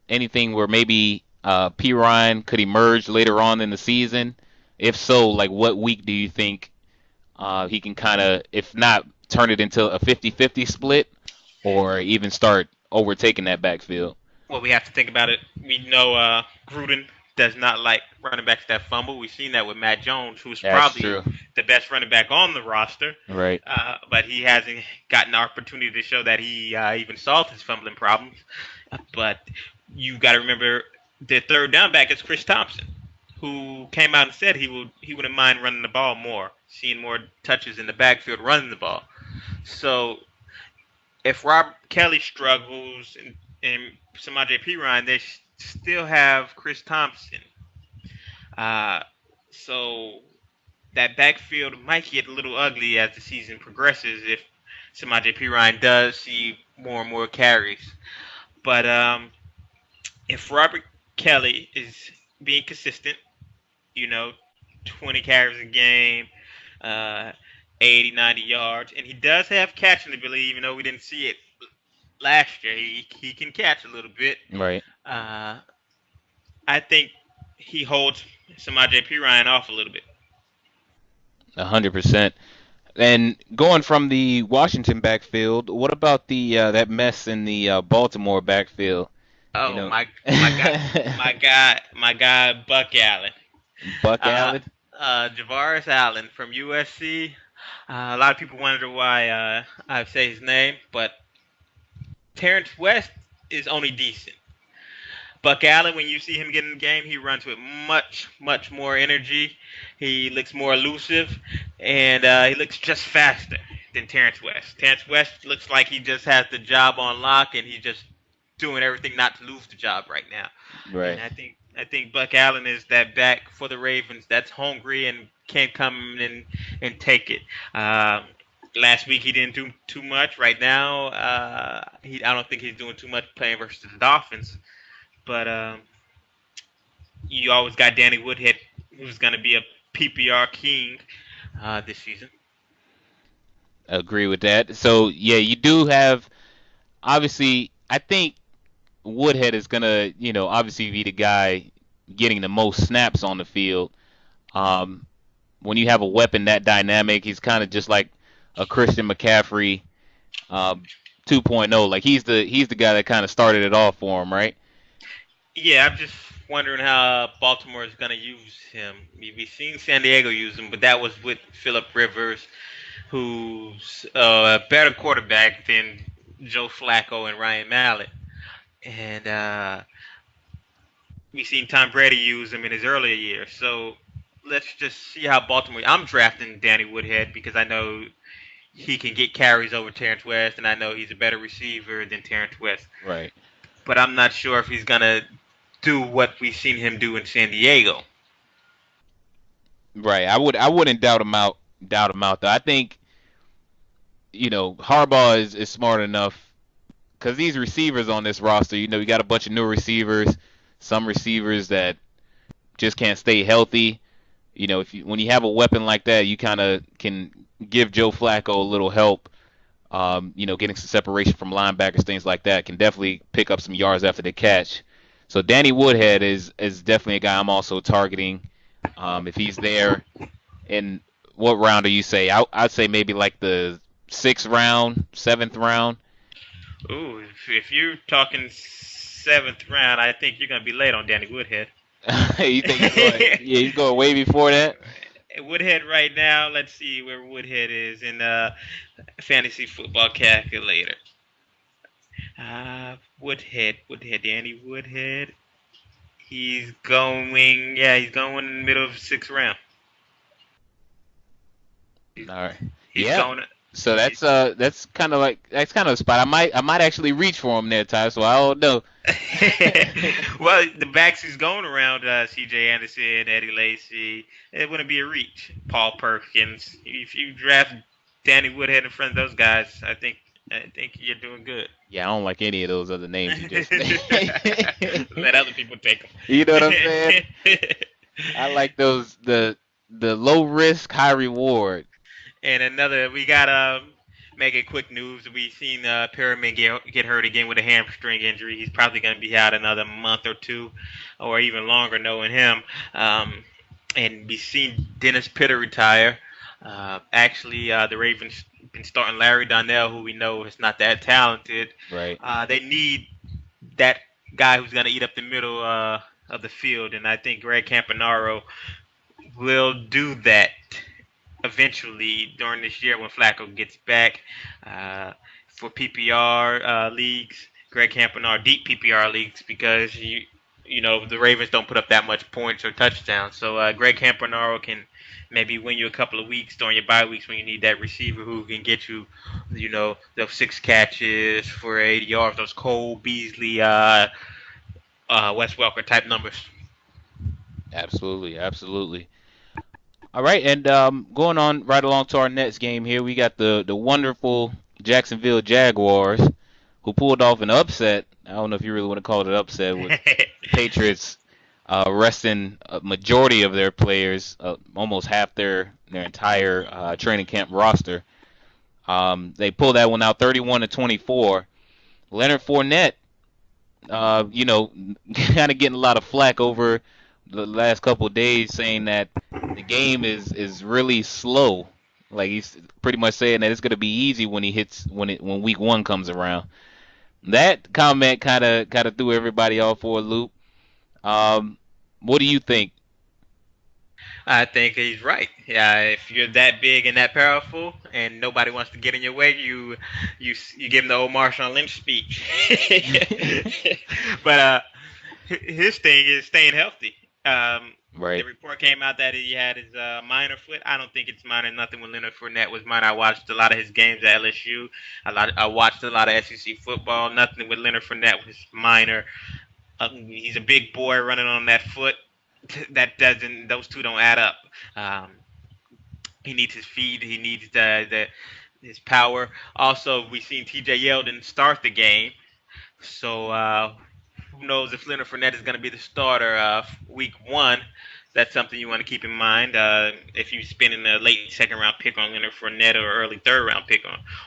anything where maybe P Ryan could emerge later on in the season? If so, like what week do you think he can kind of, if not, turn it into a 50-50 split, or even start overtaking that backfield? Well, we have to think about it. We know Gruden does not like running backs that fumble. We've seen that with Matt Jones, who's That's probably true. the best running back on the roster, Right. but he hasn't gotten the opportunity to show that he even solved his fumbling problems. But you got to remember the third down back is Chris Thompson, who came out and said he wouldn't mind running the ball more, seeing more touches in the backfield running the ball. So if Rob Kelly struggles and Samaje Perine, they still have Chris Thompson. Uh, so that backfield might get a little ugly as the season progresses if Samaje Perine does see more and more carries. But if Robert Kelly is being consistent, you know, 20 carries a game, uh, 80, 90 yards, and he does have catching ability, even though we didn't see it last year. He can catch a little bit. Right. Uh, I think he holds Samaje Perine off a little bit. 100%. And going from the Washington backfield, what about the that mess in the Baltimore backfield? You Oh know, my guy, Buck Allen. Buck Uh, Allen. Javaris Allen from USC. A lot of people wonder why I say his name, but Terrence West is only decent. Buck Allen, when you see him get in the game, he runs with much, much more energy. He looks more elusive, and he looks just faster than Terrence West. Terrence West looks like he just has the job on lock, and he's just doing everything not to lose the job right now. Right. And I think Buck Allen is that back for the Ravens that's hungry and can come in and take it. Last week he didn't do too much. Right now, I don't think he's doing too much playing versus the Dolphins. But you always got Danny Woodhead, who's going to be a PPR king this season. Agree with that. So yeah, you do have, obviously. I think Woodhead is gonna, obviously be the guy getting the most snaps on the field. Um, when you have a weapon that dynamic, he's kind of just like a Christian McCaffrey, um, 2.0. Like he's the guy that kind of started it all for him, right? Yeah, I'm just wondering how Baltimore is going to use him. We've seen San Diego use him, but that was with Philip Rivers, who's a better quarterback than Joe Flacco and Ryan Mallett. And we've seen Tom Brady use him in his earlier years. So let's just see how Baltimore. I'm drafting Danny Woodhead because I know he can get carries over Terrence West, and I know he's a better receiver than Terrence West. Right. But I'm not sure if he's going to do what we've seen him do in San Diego. Right. I wouldn't doubt him out though. I think, Harbaugh is smart enough because these receivers on this roster, you got a bunch of new receivers, some receivers that just can't stay healthy. If when you have a weapon like that, you kind of can give Joe Flacco a little help. Getting some separation from linebackers, things like that, can definitely pick up some yards after the catch. So Danny Woodhead is definitely a guy I'm also targeting. If he's there, in what round do you say? I'd say maybe like the sixth round, seventh round. Ooh, if you're talking seventh round, I think you're going to be late on Danny Woodhead. You think he's going? Yeah, he's going way before that. Woodhead right now. Let's see where Woodhead is in fantasy football calculator. Woodhead, Danny Woodhead. He's going. Yeah, he's going in the middle of sixth round. He's, All right. he's Yeah. going. So He's, that's kind of like that's kind of a spot. I might actually reach for him there, Ty. So I don't know. well, the backs he's going around C.J. Anderson, Eddie Lacy. It wouldn't be a reach. Paul Perkins. If you draft Danny Woodhead in front of those guys, I think you're doing good. Yeah, I don't like any of those other names you just named. Let other people take You know what I'm saying? them. I like those the low risk, high reward. And another, we got make it quick news. We seen Pyramid get hurt again with a hamstring injury. He's probably going to be out another month or two, or even longer, knowing him. And we seen Dennis Pitter retire. The Ravens been starting Larry Donnell, who we know is not that talented. Right. They need that guy who's going to eat up the middle of the field, and I think Greg Campanaro will do that eventually during this year when Flacco gets back. For PPR leagues, Greg Campanaro, deep PPR leagues, because you know the Ravens don't put up that much points or touchdowns. So Greg Campanaro can maybe win you a couple of weeks during your bye weeks when you need that receiver who can get you, those 6 catches for 80 yards, those Cole Beasley, Wes Welker type numbers. Absolutely, absolutely. All right, and going on right along to our next game here, we got the wonderful Jacksonville Jaguars who pulled off an upset. I don't know if you really want to call it an upset with the Patriots resting a majority of their players, almost half their entire training camp roster. They pulled that one out 31-24. Leonard Fournette, kind of getting a lot of flack over the last couple of days, saying that the game is really slow. Like he's pretty much saying that it's gonna be easy when he hits when week one comes around. That comment kind of threw everybody off for a loop. Um, what do you think? I think he's right. Yeah, if you're that big and that powerful, and nobody wants to get in your way, you give him the old Marshawn Lynch speech. but his thing is staying healthy. The Right, report came out that he had his minor foot. I don't think it's minor. Nothing with Leonard Fournette was minor. I watched a lot of his games at LSU. I watched a lot of SEC football. Nothing with Leonard Fournette was minor. He's a big boy running on that foot. That doesn't. Those two don't add up. Um, he needs his feet. He needs the his power. Also, we seen T.J. Yeldon start the game. So who knows if Leonard Fournette is going to be the starter week one? That's something you want to keep in mind. If you're spending a late second round pick on Leonard Fournette or early third round pick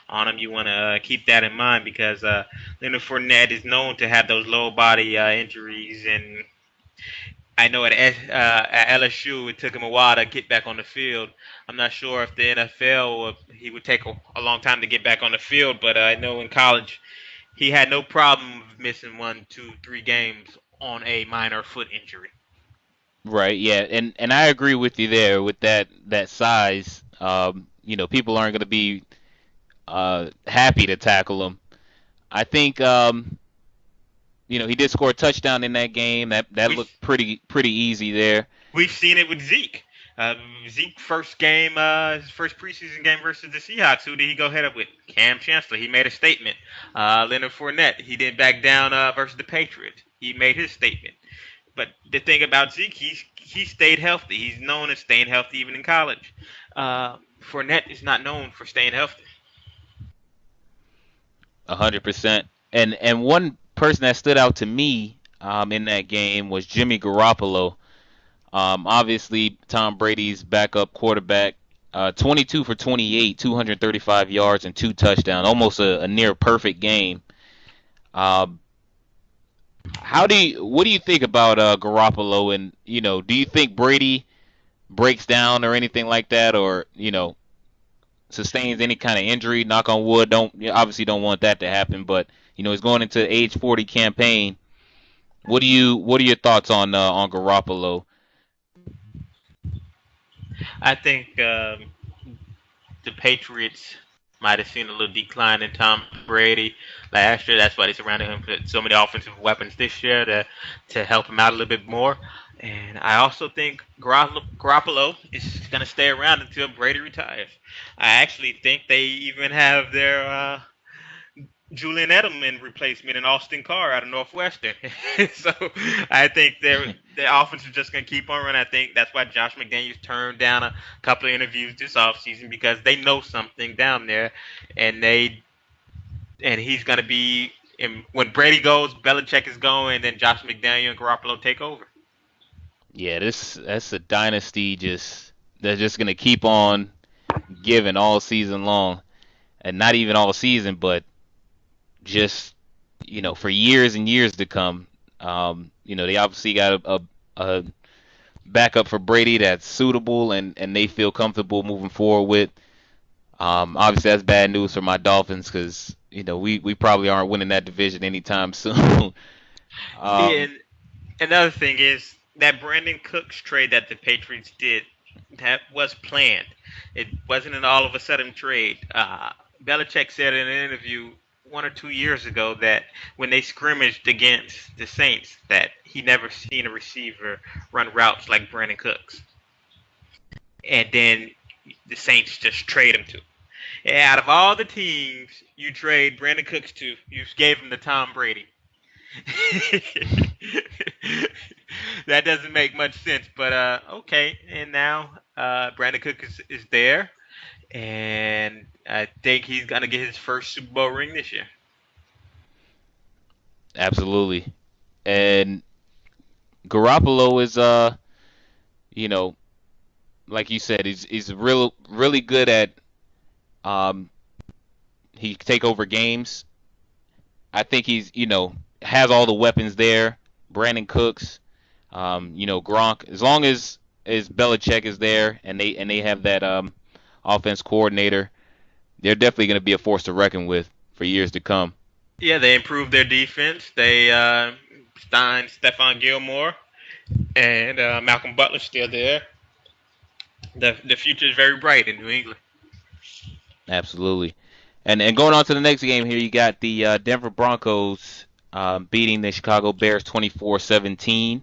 on him, you want to keep that in mind because Leonard Fournette is known to have those low body injuries, and I know at LSU it took him a while to get back on the field. I'm not sure if the NFL he would take a long time to get back on the field, but I know in college he had no problem missing 1, 2, 3 games on a minor foot injury. right, yeah, and I agree with you there with that size. People aren't gonna be happy to tackle him. I think he did score a touchdown in that game. That We looked pretty easy there. we've seen it with Zeke. Zeke his first preseason game versus the Seahawks. Who did he go head up with? Cam Chancellor. He made a statement. Leonard Fournette. He didn't back down versus the Patriots. He made his statement. But the thing about Zeke, he stayed healthy. He's known as staying healthy even in college. Fournette is not known for staying healthy. 100%. And one person that stood out to me in that game was Jimmy Garoppolo. Obviously, Tom Brady's backup quarterback. 22 for 28, 235 yards and 2 touchdowns, almost a near perfect game. Um, what do you think about Garoppolo? And do you think Brady breaks down or anything like that, or sustains any kind of injury? Knock on wood. Don't obviously don't want that to happen, but he's going into the age 40 campaign. What are your thoughts on Garoppolo? I think the Patriots might have seen a little decline in Tom Brady last year. That's why they surrounded him with so many offensive weapons this year to help him out a little bit more. And I also think Garoppolo is going to stay around until Brady retires. I actually think they even have their Julian Edelman replacement in Austin Carr out of Northwestern. So I think their offense is just going to keep on running. I think that's why Josh McDaniels turned down a couple of interviews this offseason because they know something down there, and he's going to be. And when Brady goes, Belichick is going, and then Josh McDaniel and Garoppolo take over. Yeah, this that's a dynasty just that's just gonna keep on giving all season long, and not even all season, but just for years and years to come. They obviously got a backup for Brady that's suitable and they feel comfortable moving forward with. Obviously that's bad news for my Dolphins because we probably aren't winning that division anytime soon. Yeah, um, and another thing is that Brandon Cooks trade that the Patriots did that was planned. It wasn't an all of a sudden trade. Belichick said in an interview 1 or 2 years ago that when they scrimmaged against the Saints, that he never seen a receiver run routes like Brandon Cooks, and then the Saints just trade him to. And out of all the teams you trade Brandon Cooks to, you gave him to Tom Brady. That doesn't make much sense, but okay. And now Brandon Cook is there, and I think he's gonna get his first Super Bowl ring this year. Absolutely. And Garoppolo is you know, like you said, he's really good at um he can take over games. I think he's has all the weapons there. Brandon Cooks, Gronk. As long as Belichick is there and they have that offense coordinator, they're definitely going to be a force to reckon with for years to come. Yeah, they improved their defense. They signed Stephon Gilmore and Malcolm Butler's still there. The future is very bright in New England. Absolutely. And going on to the next game here, you got the Denver Broncos beating the Chicago Bears 24-17.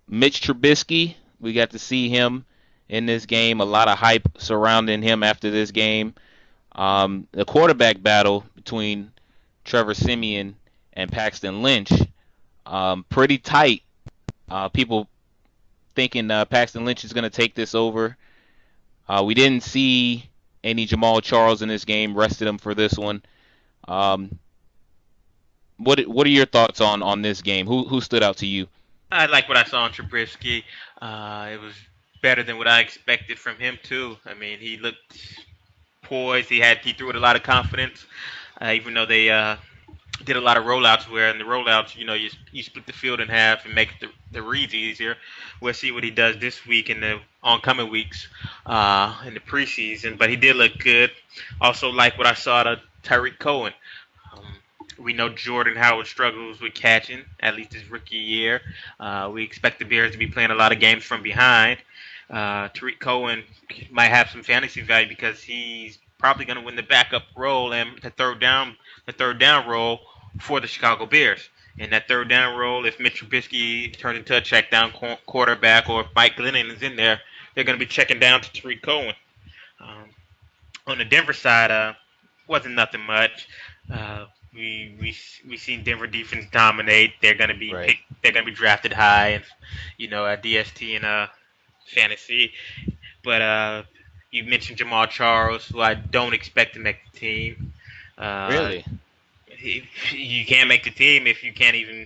Mitch Trubisky, we got to see him in this game. A lot of hype surrounding him after this game. The quarterback battle between Trevor Siemian and Paxton Lynch, pretty tight. People thinking Paxton Lynch is going to take this over. We didn't see any Jamal Charles in this game. Rested him for this one. Um, what are your thoughts on this game? Who stood out to you? I like what I saw in Trubisky. It was better than what I expected from him too. I mean, he looked poised. He threw with a lot of confidence. Even though they did a lot of rollouts, where in the rollouts, you split the field in half and make the reads easier. We'll see what he does this week in the oncoming weeks in the preseason. But he did look good. Also, like what I saw out of Tyreek Cohen. Um, we know Jordan Howard struggles with catching, at least his rookie year. We expect the Bears to be playing a lot of games from behind. Tariq Cohen might have some fantasy value because he's probably going to win the backup role and the third down role for the Chicago Bears. In that third down role, if Mitch Trubisky turns into a check down quarterback or if Mike Glennon is in there, they're going to be checking down to Tariq Cohen. Um, on the Denver side, wasn't nothing much. We seen Denver defense dominate. They're going to be Right. picked. They're going to be drafted high, and at DST and fantasy. But you mentioned Jamal Charles, who I don't expect to make the team. Uh, Really? you can't make the team if you can't even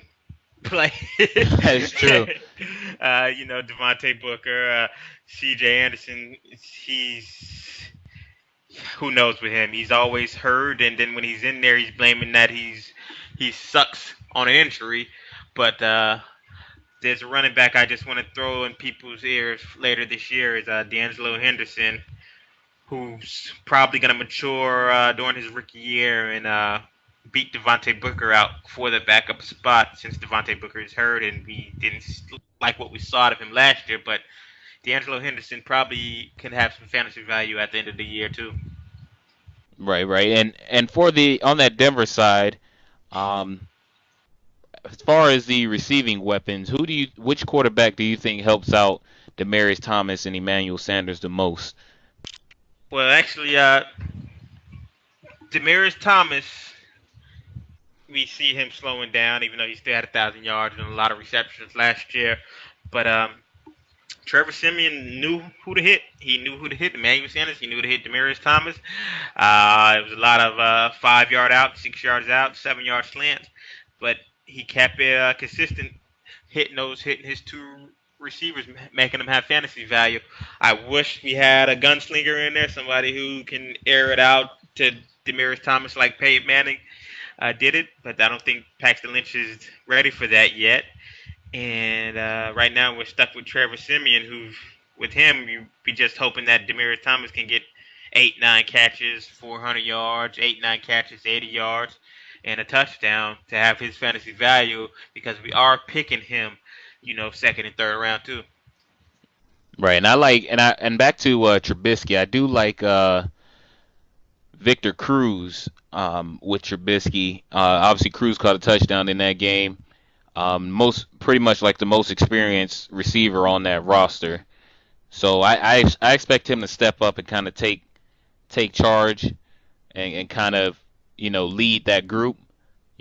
play. That's true. Devontae Booker, C.J. Anderson. He's who knows with him. He's always hurt, and then when he's in there, he's blaming that he sucks on an injury. But there's a running back I just want to throw in people's ears later this year is D'Angelo Henderson, who's probably going to mature during his rookie year and beat Devontae Booker out for the backup spot since Devontae Booker is hurt and we didn't like what we saw out of him last year. But D'Angelo Henderson probably can have some fantasy value at the end of the year too. Right, right. And for the on that Denver side, um, as far as the receiving weapons, which quarterback do you think helps out Demaryius Thomas and Emmanuel Sanders the most? Well, actually, Demarius Thomas, we see him slowing down, even though he still had 1,000 yards and a lot of receptions last year. But Trevor Simeon knew who to hit. He knew who to hit. Emmanuel Sanders. He knew to hit Demarius Thomas. It was a lot of 5 yard out, 6 yards out, 7 yard slants, but he kept it consistent, hitting his two receivers, making them have fantasy value. I wish we had a gunslinger in there, somebody who can air it out to Demarius Thomas like Peyton Manning did it, but I don't think Paxton Lynch is ready for that yet. And right now we're stuck with Trevor Simeon, who, with him, you be just hoping that Demarius Thomas can get 8, 9 catches, 400 yards, 8, 9 catches, 80 yards, and a touchdown to have his fantasy value because we are picking him, second and third round too. Right, and back to Trubisky. I do like Victor Cruz with Trubisky. Obviously, Cruz caught a touchdown in that game. Most pretty much like the most experienced receiver on that roster. So I expect him to step up and kind of take charge and kind of lead that group.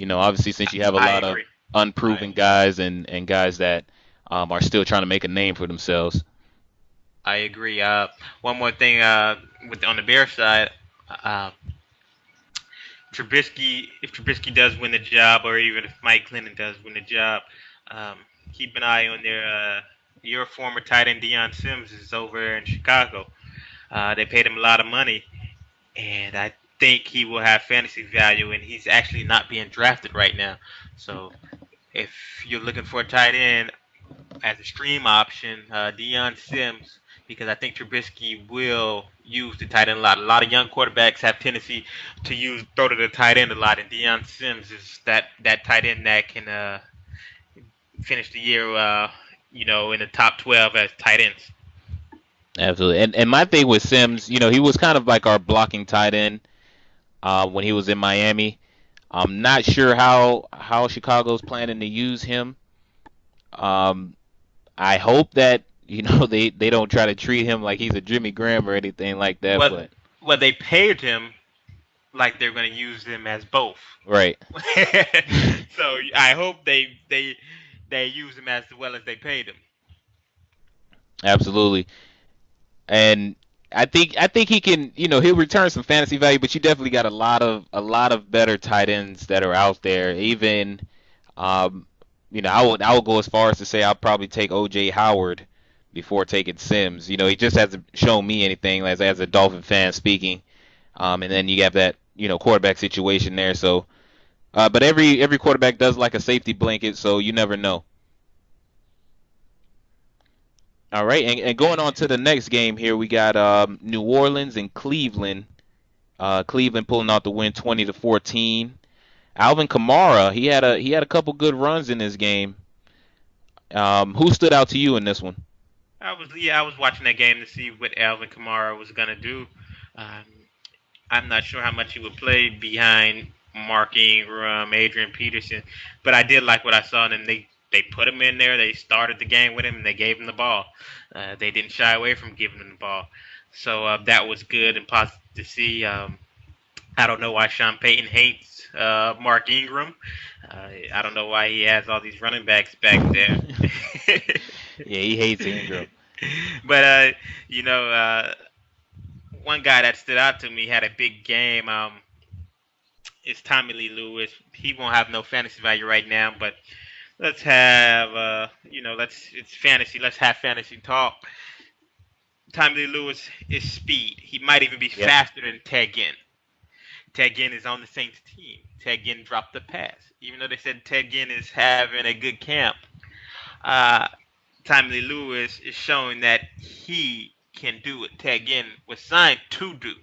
Obviously since you have a I lot of agree. I unproven guys and guys that are still trying to make a name for themselves. I agree. One more thing with on the Bears side, uh, if Trubisky does win the job, or even if Mike Glennon does win the job, um, keep an eye on your former tight end Deion Sims is over in Chicago. They paid him a lot of money, and I think he will have fantasy value, and he's actually not being drafted right now. So if you're looking for a tight end as a stream option, Deion Sims, because I think Trubisky will use the tight end a lot. A lot of young quarterbacks have tendency to throw to the tight end a lot, and Deion Sims is that tight end that can finish the year, in the top 12 as tight ends. Absolutely. And my thing with Sims, he was kind of like our blocking tight end when he was in Miami. I'm not sure how Chicago's planning to use him. Um, I hope that they don't try to treat him like he's a Jimmy Graham or anything like that. Well, But well, they paid him like they're going to use them as both. right, So I hope they use him as well as they paid him. absolutely. And I think he can he'll return some fantasy value, but you definitely got a lot of better tight ends that are out there. Even um, I would go as far as to say I'll probably take OJ Howard before taking Sims. He just hasn't shown me anything as a Dolphin fan speaking. And then you have that quarterback situation there. So, but every quarterback does like a safety blanket, so you never know. All right, and going on to the next game here, we got New Orleans and Cleveland. Cleveland pulling out the win, 20-14. Alvin Kamara, he had a couple good runs in this game. Who stood out to you in this one? I was watching that game to see what Alvin Kamara was gonna do. Um, I'm not sure how much he would play behind Mark Ingram, Adrian Peterson, but I did like what I saw, and they put him in there. They started the game with him, and they gave him the ball. They didn't shy away from giving him the ball, so that was good and positive to see. I don't know why Sean Payton hates Mark Ingram. I don't know why he has all these running backs back there. Yeah, he hates Ingram. But one guy that stood out to me had a big game. It's Tommy Lee Lewis. He won't have no fantasy value right now, but let's have it's fantasy. Let's have fantasy talk. Tommy Lee Lewis is speed. He might even be Yep. faster than Ted Ginn. Ted Ginn is on the Saints team. Ted Ginn dropped the pass, even though they said Ted Ginn is having a good camp. Uh, Tommy Lee Lewis is showing that he can do what Ted Ginn was signed to do. Mm.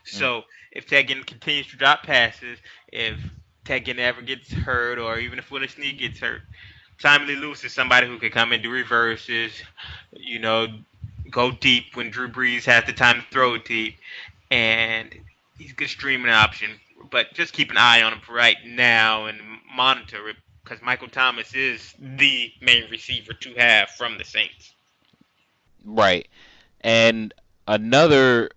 So if Ted Ginn continues to drop passes, if Ted Ginn ever gets hurt, or even if Willie Snead gets hurt, Tommy Lee Lewis is somebody who can come and do reverses, you know, go deep when Drew Brees has the time to throw it deep, and he's a good streaming option. But just keep an eye on him for right now and monitor it because Michael Thomas is the main receiver to have from the Saints. Right. And another,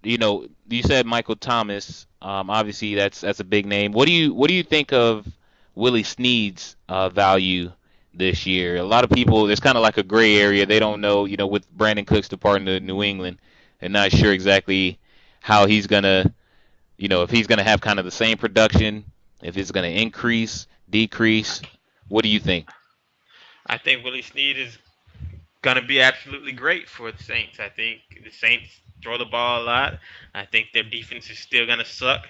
you said Michael Thomas. Obviously, that's a big name. What do you think of Willie Snead's value this year? A lot of people, there's kind of like a gray area. They don't know, with Brandon Cooks departing to New England, they're not sure exactly how he's gonna, if he's gonna have kind of the same production, if it's gonna increase, decrease. What do you think? I think Willie Snead is gonna be absolutely great for the Saints. I think the Saints throw the ball a lot. I think their defense is still gonna suck.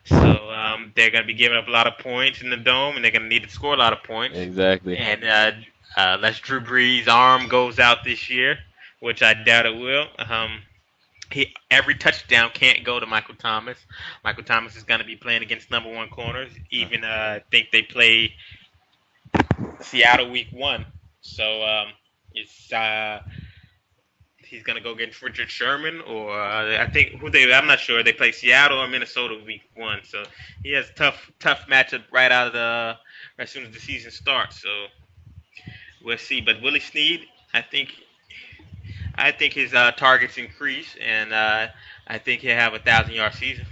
So they're gonna be giving up a lot of points in the dome, and they're gonna need to score a lot of points. Exactly. And unless Drew Brees' arm goes out this year, which I doubt it will, every touchdown can't go to Michael Thomas. Michael Thomas is going to be playing against number one corners. Even I think they play Seattle week one, so it's he's going to go against Richard Sherman or I think who they. I'm not sure they play Seattle or Minnesota week one, so he has a tough matchup right out of the as soon as the season starts. So we'll see. But Willie Snead, I think his targets increase, and I think he'll have 1,000 yard season.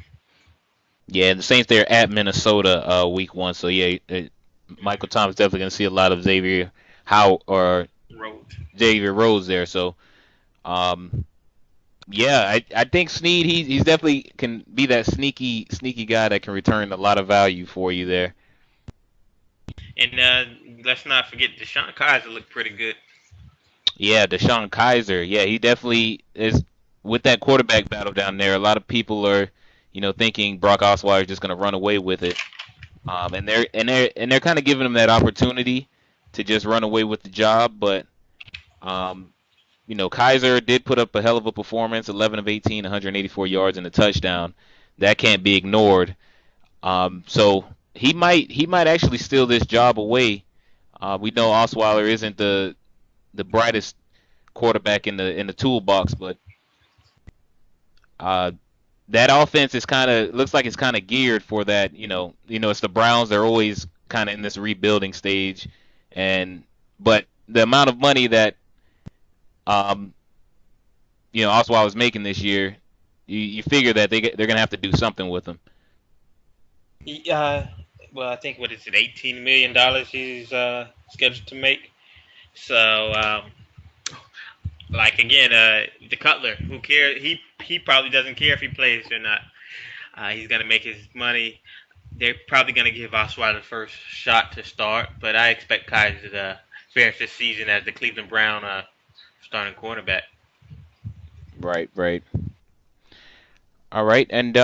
Yeah, the Saints they're at Minnesota week one, so yeah, Michael Thomas definitely gonna see a lot of Road. Xavier Rhodes there. So um, yeah, I think Snead he's definitely can be that sneaky guy that can return a lot of value for you there. And let's not forget Deshaun Kaiser looked pretty good. Yeah, Deshaun Kaiser. Yeah, he definitely is with that quarterback battle down there. A lot of people are, thinking Brock Osweiler is just going to run away with it. And they're kind of giving him that opportunity to just run away with the job. But um, Kaiser did put up a hell of a performance, 11 of 18, 184 yards and a touchdown. That can't be ignored. So he might actually steal this job away. We know Osweiler isn't the brightest quarterback in the toolbox, but uh, that offense is kind of looks like it's kind of geared for that. It's the Browns. They're always kind of in this rebuilding stage, and but the amount of money that um, Osweiler was making this year, you figure that they're gonna have to do something with him. Uh, well, I think what is it, $18 million he's scheduled to make. So, like again, the Cutler, who cares? He probably doesn't care if he plays or not. He's gonna make his money. They're probably gonna give Osweiler the first shot to start, but I expect Kaiser to finish this season as the Cleveland Brown starting quarterback. Right, right. All right, and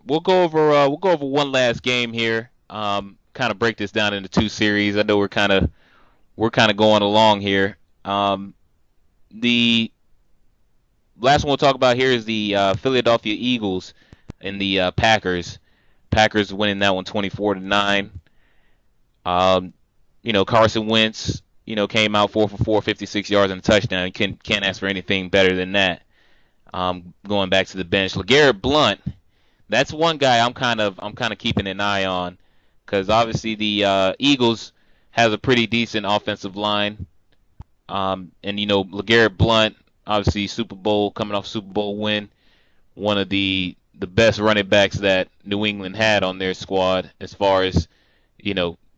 we'll go over one last game here. Kind of break this down into two series. I know we're kind of going along here. The last one we'll talk about here is the Philadelphia Eagles and the Packers. Packers winning that one 24-9. Um, Carson Wentz, came out 4 for 4, 56 yards and a touchdown. You can't ask for anything better than that. Going back to the bench, LeGarrette Blunt. That's one guy I'm kind of keeping an eye on because obviously the Eagles has a pretty decent offensive line. And LeGarrette Blunt, obviously Super Bowl coming off Super Bowl win, one of the best running backs that New England had on their squad as far as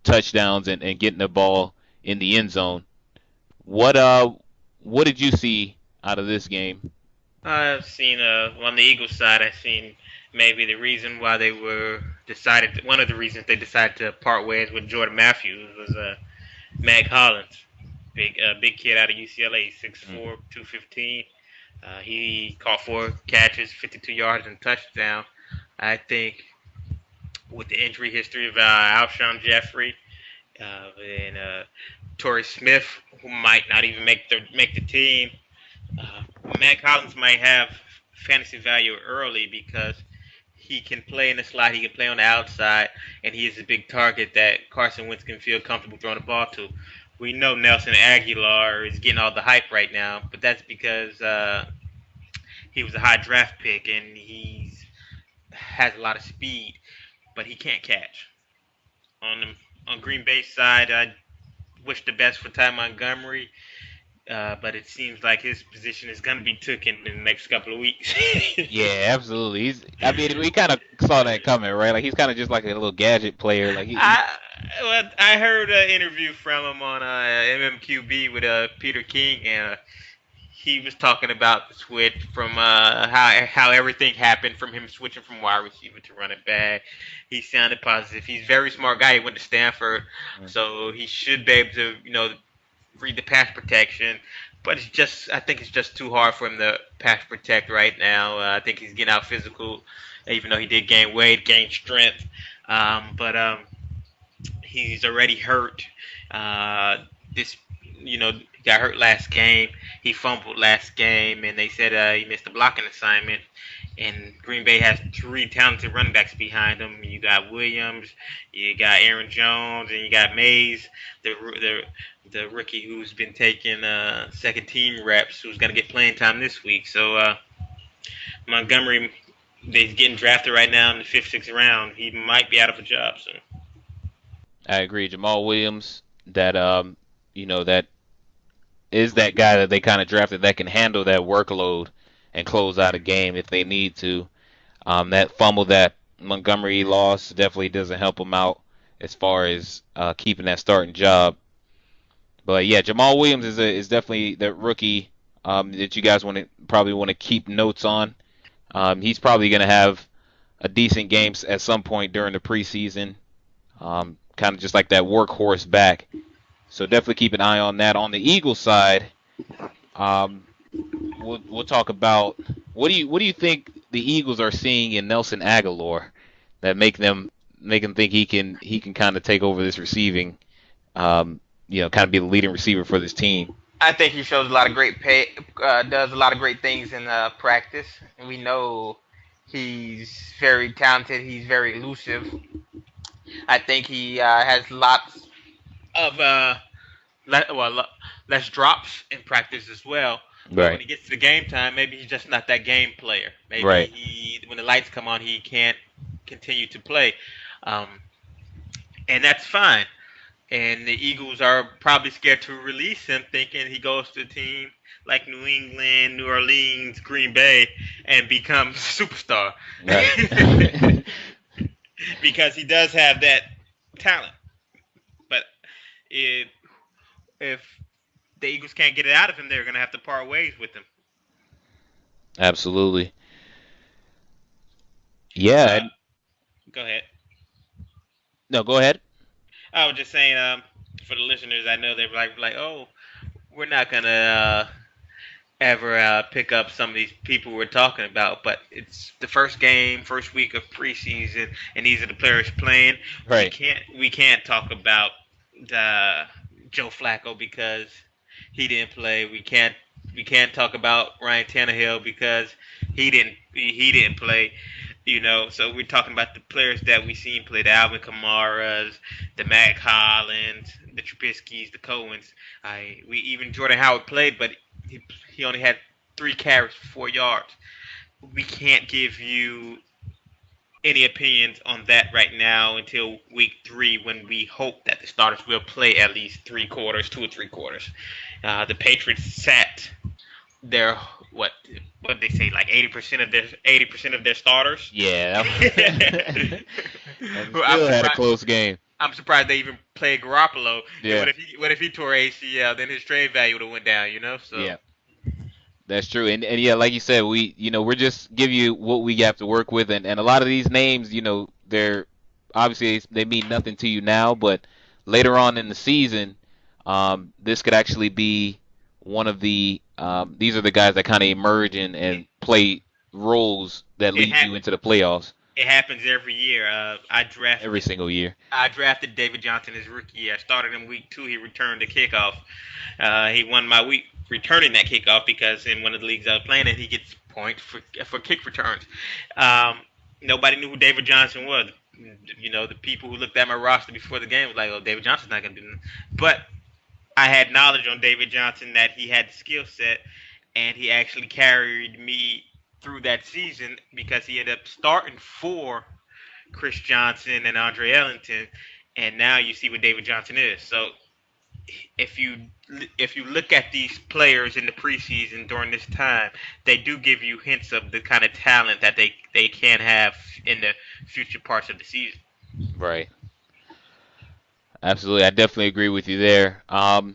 touchdowns and getting the ball in the end zone. What what did you see out of this game? I've seen on the Eagles side. I've seen maybe the reason why they were decided. One of the reasons they decided to part ways with Jordan Matthews was Mac Hollins, big kid out of UCLA, 6'4", 215. He caught 4 catches, 52 yards, and a touchdown. I think with the injury history of Alshon Jeffrey and Torrey Smith, who might not even make the team, uh, Matt Collins might have fantasy value early because he can play in the slot, he can play on the outside, and he is a big target that Carson Wentz can feel comfortable throwing the ball to. we know Nelson Aguilar is getting all the hype right now, but that's because he was a high draft pick and he has a lot of speed, but he can't catch. On Green Bay's side, I wish the best for Ty Montgomery, but it seems like his position is going to be taken in the next couple of weeks. Yeah, absolutely. I mean, we kind of saw that coming, right? Like he's kind of just like a little gadget player. Like I I heard an interview from him on MMQB with Peter King, and he was talking about the switch from how everything happened from him switching from wide receiver to running back. He sounded positive. He's a very smart guy. He went to Stanford, so he should be able to read the pass protection. But it's just I think it's just too hard for him to pass protect right now. I think he's getting out physical, even though he did gain weight, gain strength. But he's already hurt. This, he got hurt last game. He fumbled last game, and they said he missed a blocking assignment. And Green Bay has three talented running backs behind him. You got Williams, you got Aaron Jones, and you got Mays, the rookie who's been taking second team reps, who's going to get playing time this week. So Montgomery, he's getting drafted right now in the fifth, sixth round. He might be out of a job soon. I agree. Jamal Williams, that that is that guy that they kind of drafted that can handle that workload and close out a game if they need to. That fumble that Montgomery lost definitely doesn't help him out as far as keeping that starting job. But yeah, Jamal Williams is definitely the rookie that you guys probably want to keep notes on. He's probably going to have a decent game at some point during the preseason. Kind of just like that workhorse back. So definitely keep an eye on that. On the Eagles side, um, we'll talk about what do you think the Eagles are seeing in Nelson Aguilar that make him think he can kind of take over this receiving, kind of be the leading receiver for this team. I think he shows a lot of does a lot of great things in practice. And we know he's very talented. He's very elusive. I think he has lots of less drops in practice as well. But when Right. he gets to the game time, maybe he's just not that game player. Maybe Right. when the lights come on, he can't continue to play, um, and that's fine. And the Eagles are probably scared to release him, thinking he goes to a team like New England, New Orleans, Green Bay, and becomes a superstar. Right. Because he does have that talent. But if if the Eagles can't get it out of him, they're going to have to part ways with him. Absolutely. Yeah. Uh, And, Go ahead. no, go ahead. I was just saying, for the listeners, I know they're like, oh, we're not gonna ever pick up some of these people we're talking about, but it's the first game, first week of preseason, and these are the players playing. We Right. can't we can't talk about Joe Flacco because he didn't play. We can't talk about Ryan Tannehill because he didn't play. So we're talking about the players that we seen play: the Alvin Kamara's, the Mac Hollins, the Trubisky's, the Cohens. We even Jordan Howard played, but he only had 3 carries for 4 yards. We can't give you any opinions on that right now until week 3, when we hope that the starters will play at least 3 quarters, 2 or 3 quarters. The Patriots sat their what they say, like 80% of their starters. Yeah. And Well, I'm still had a surprised. close game. I'm surprised they even played Garoppolo. And Yeah. what if he tore ACL? Then his trade value would have went down. So Yeah. That's true. And yeah, like you said, we're just give you what we have to work with, and a lot of these names, they're obviously they mean nothing to you now, but later on in the season, this could actually be one of these are the guys that kind of emerge and play roles that it lead ha- you into the playoffs it happens every year. every single year. I drafted David Johnson his rookie year. I started him week 2. He returned the kickoff. He won my week returning that kickoff because in one of the leagues I was playing in, he gets points for kick returns. Um, Nobody knew who David Johnson was. The people who looked at my roster before the game was like, "Oh, David Johnson's not gonna do nothing." But I had knowledge on David Johnson that he had the skill set, and he actually carried me through that season because he ended up starting for Chris Johnson and Andre Ellington, and now you see what David Johnson is. So if you if you look at these players in the preseason during this time, they do give you hints of the kind of talent that they can have in the future parts of the season. Right. Absolutely. I definitely agree with you there. So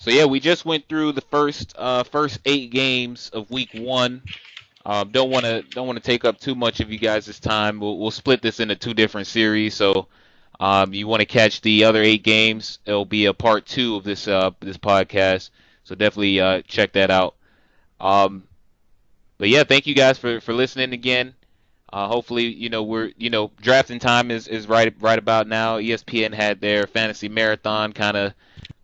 yeah, we just went through the first 8 games of week 1. Don't want to take up too much of you guys' time. We'll split this into 2 different series. So you want to catch the other 8 games? It'll be a part 2 of this podcast. So definitely check that out. Um, but yeah, thank you guys for listening again. Hopefully, we're drafting time is right about now. ESPN had their fantasy marathon, kind of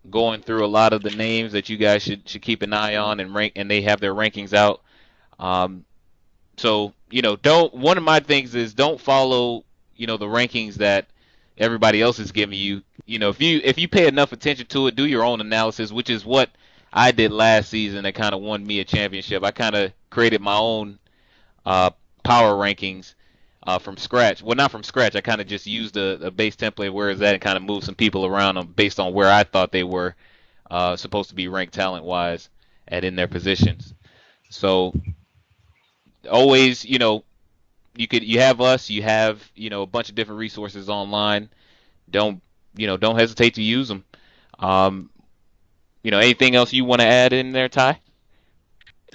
going through a lot of the names that you guys should keep an eye on and rank, and they have their rankings out. Um, so don't one of my things is don't follow the rankings that everybody else is giving you. If you pay enough attention to it, do your own analysis, which is what I did last season that kind of won me a championship. I kind of created my own uh, power rankings from scratch. Well, not from scratch. I kind of just used a base template where is that and kind of moved some people around them based on where I thought they were supposed to be ranked talent wise and in their positions. So always, you have us, you have a bunch of different resources online. Don't hesitate to use them. Um, anything else you want to add in there, Ty?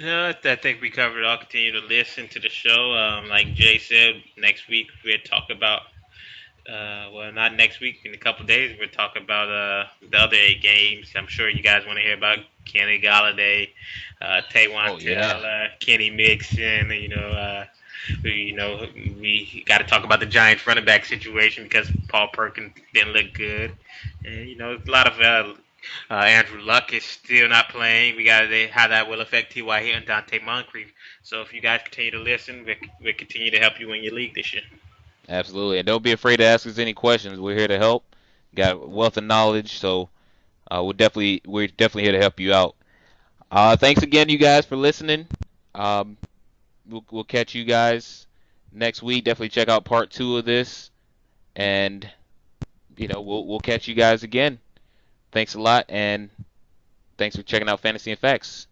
No, I think we covered. I'll continue to listen to the show. Like Jay said, next week we'll talk about. Well, not next week. In a couple days, we'll talk about the other 8 games. I'm sure you guys want to hear about Kenny Galladay, Oh Taywan yeah, Taylor, Kenny Mixon. We got to talk about the Giants running back situation because Paul Perkins didn't look good. And a lot of Andrew Luck is still not playing. We got to how that will affect T.Y. Hill and Dante Moncrief. So if you guys continue to listen, we'll continue to help you win your league this year. absolutely. And don't be afraid to ask us any questions. We're here to help. Got a wealth of knowledge, so we're definitely here to help you out. Thanks again, you guys, for listening. Um, we'll catch you guys next week. Definitely check out part 2 of this, and we'll catch you guys again. Thanks a lot, and thanks for checking out Fantasy and Facts.